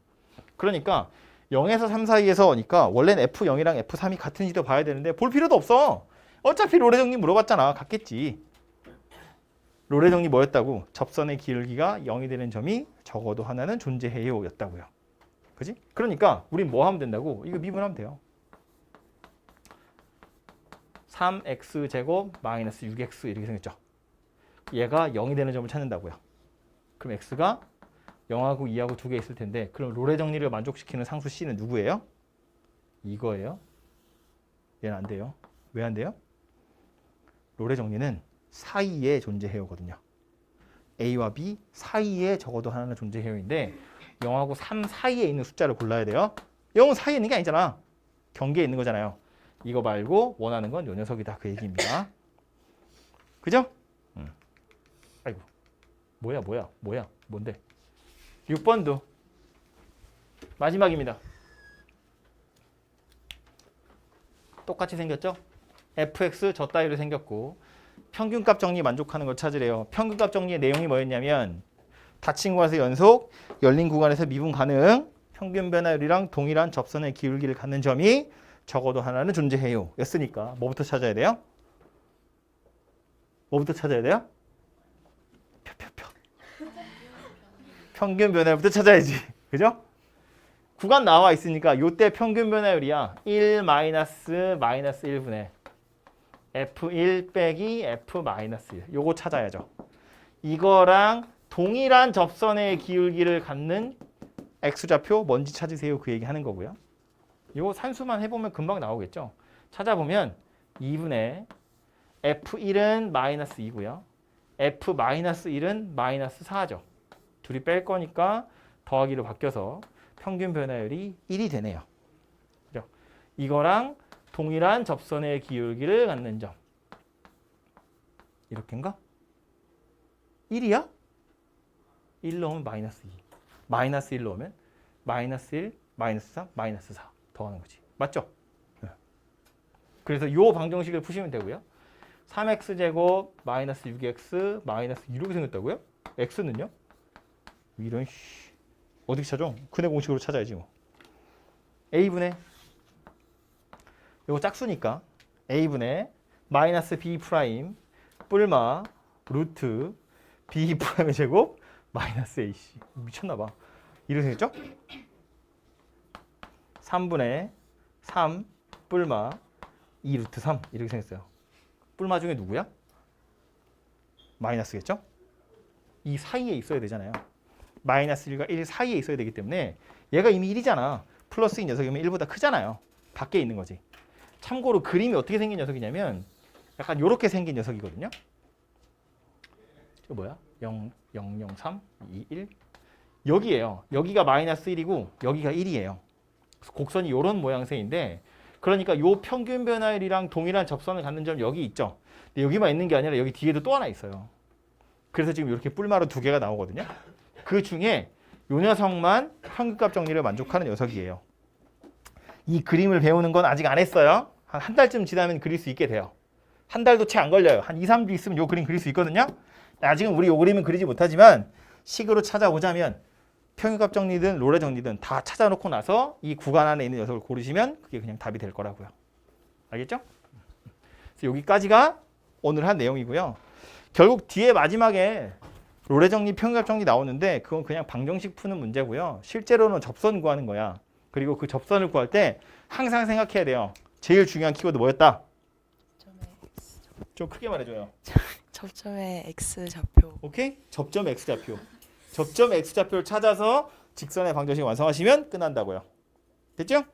그러니까 0에서 3 사이에서니까 원래는 F0이랑 F3이 같은지도 봐야 되는데 볼 필요도 없어. 어차피 롤의 정리 물어봤잖아. 같겠지. 롤의 정리 뭐였다고? 접선의 기울기가 0이 되는 점이 적어도 하나는 존재해요 였다고요. 그지? 그러니까 우린 뭐 하면 된다고? 이거 미분하면 돼요. 3x제곱 마이너스 6x 이렇게 생겼죠. 얘가 0이 되는 점을 찾는다고요. 그럼 x가 0하고 2하고 두 개 있을 텐데 그럼 롤의 정리를 만족시키는 상수 c는 누구예요? 이거예요. 얘는 안 돼요. 왜 안 돼요? 롤의 정리는 사이에 존재해요거든요. a와 b 사이에 적어도 하나는 존재해요인데 0하고 3 사이에 있는 숫자를 골라야 돼요. 0은 사이에 있는 게 아니잖아. 경계에 있는 거잖아요. 이거 말고 원하는 건 요 녀석이다 그 얘기입니다. 그죠? 아이고 뭐야 뭔데? 6번도 마지막입니다. 똑같이 생겼죠? fx 저 따위로 생겼고 평균값 정리 만족하는 걸 찾으래요. 평균값 정리의 내용이 뭐였냐면 닫힌 구간에서 연속, 열린 구간에서 미분 가능, 평균 변화율이랑 동일한 접선의 기울기를 갖는 점이 적어도 하나는 존재해요 였으니까 뭐부터 찾아야 돼요? 뭐부터 찾아야 돼요? 평균 변화율부터 찾아야지. 그죠? 구간 나와 있으니까 요때 평균 변화율이야. 1 마이너스 1분의 F1 빼기 F-1 요거 찾아야죠. 이거랑 동일한 접선의 기울기를 갖는 X좌표 뭔지 찾으세요 그 얘기 하는 거고요. 요거 산수만 해보면 금방 나오겠죠. 찾아보면 2분의 F1은 마이너스 2고요. F-1은 마이너스 4죠. 둘이 뺄 거니까 더하기로 바뀌어서 평균 변화율이 1이 되네요. 그죠? 이거랑 동일한 접선의 기울기를 갖는 점. 이렇게인가? 1이야? 1 넣으면 마이너스 2. 마이너스 1 넣으면 마이너스 1, 마이너스 3, 마이너스 4 더하는 거지. 맞죠? 네. 그래서 이 방정식을 푸시면 되고요. 3x제곱 마이너스 6x 마이너스 이렇게 생겼다고요? x는요? 이런 어떻게 찾아? 근의 공식으로 찾아야지 뭐. a분의 이거 짝수니까 a분의 마이너스 b 프라임 뿔마 루트 b 프라임의 제곱 마이너스 ac 미쳤나 봐. 이렇게 생겼죠? 3분의 3 뿔마 2 루트 3 이렇게 생겼어요. 뿔마 중에 누구야? 마이너스겠죠? 이 사이에 있어야 되잖아요. 마이너스 1과 1 사이에 있어야 되기 때문에 얘가 이미 1이잖아. 플러스인 녀석이면 1보다 크잖아요. 밖에 있는 거지. 참고로 그림이 어떻게 생긴 녀석이냐면 약간 이렇게 생긴 녀석이거든요. 이거 뭐야? 0, 0, 0, 3, 2, 1 여기에요. 여기가 마이너스 1이고 여기가 1이에요. 곡선이 이런 모양새인데 그러니까 요 평균 변화율이랑 동일한 접선을 갖는 점 여기 있죠. 근데 여기만 있는 게 아니라 여기 뒤에도 또 하나 있어요. 그래서 지금 이렇게 뿔마로 두 개가 나오거든요. 그 중에 요 녀석만 평균값 정리를 만족하는 녀석이에요. 이 그림을 배우는 건 아직 안 했어요. 한 달쯤 지나면 그릴 수 있게 돼요. 한 달도 채 안 걸려요. 한 2, 3주 있으면 요 그림 그릴 수 있거든요. 아직은 우리 요 그림은 그리지 못하지만 식으로 찾아보자면 평균값 정리든 롤의 정리든 다 찾아놓고 나서 이 구간 안에 있는 녀석을 고르시면 그게 그냥 답이 될 거라고요. 알겠죠? 그래서 여기까지가 오늘 한 내용이고요. 결국 뒤에 마지막에 롤의 정리, 평균값 정리 나오는데 그건 그냥 방정식 푸는 문제고요. 실제로는 접선 구하는 거야. 그리고 그 접선을 구할 때 항상 생각해야 돼요. 제일 중요한 키워드 뭐였다? 좀 크게 말해줘요. 접점의 x 좌표. 오케이? 접점 x좌표. 접점 x좌표를 찾아서 직선의 방정식 완성하시면 끝난다고요. 됐죠?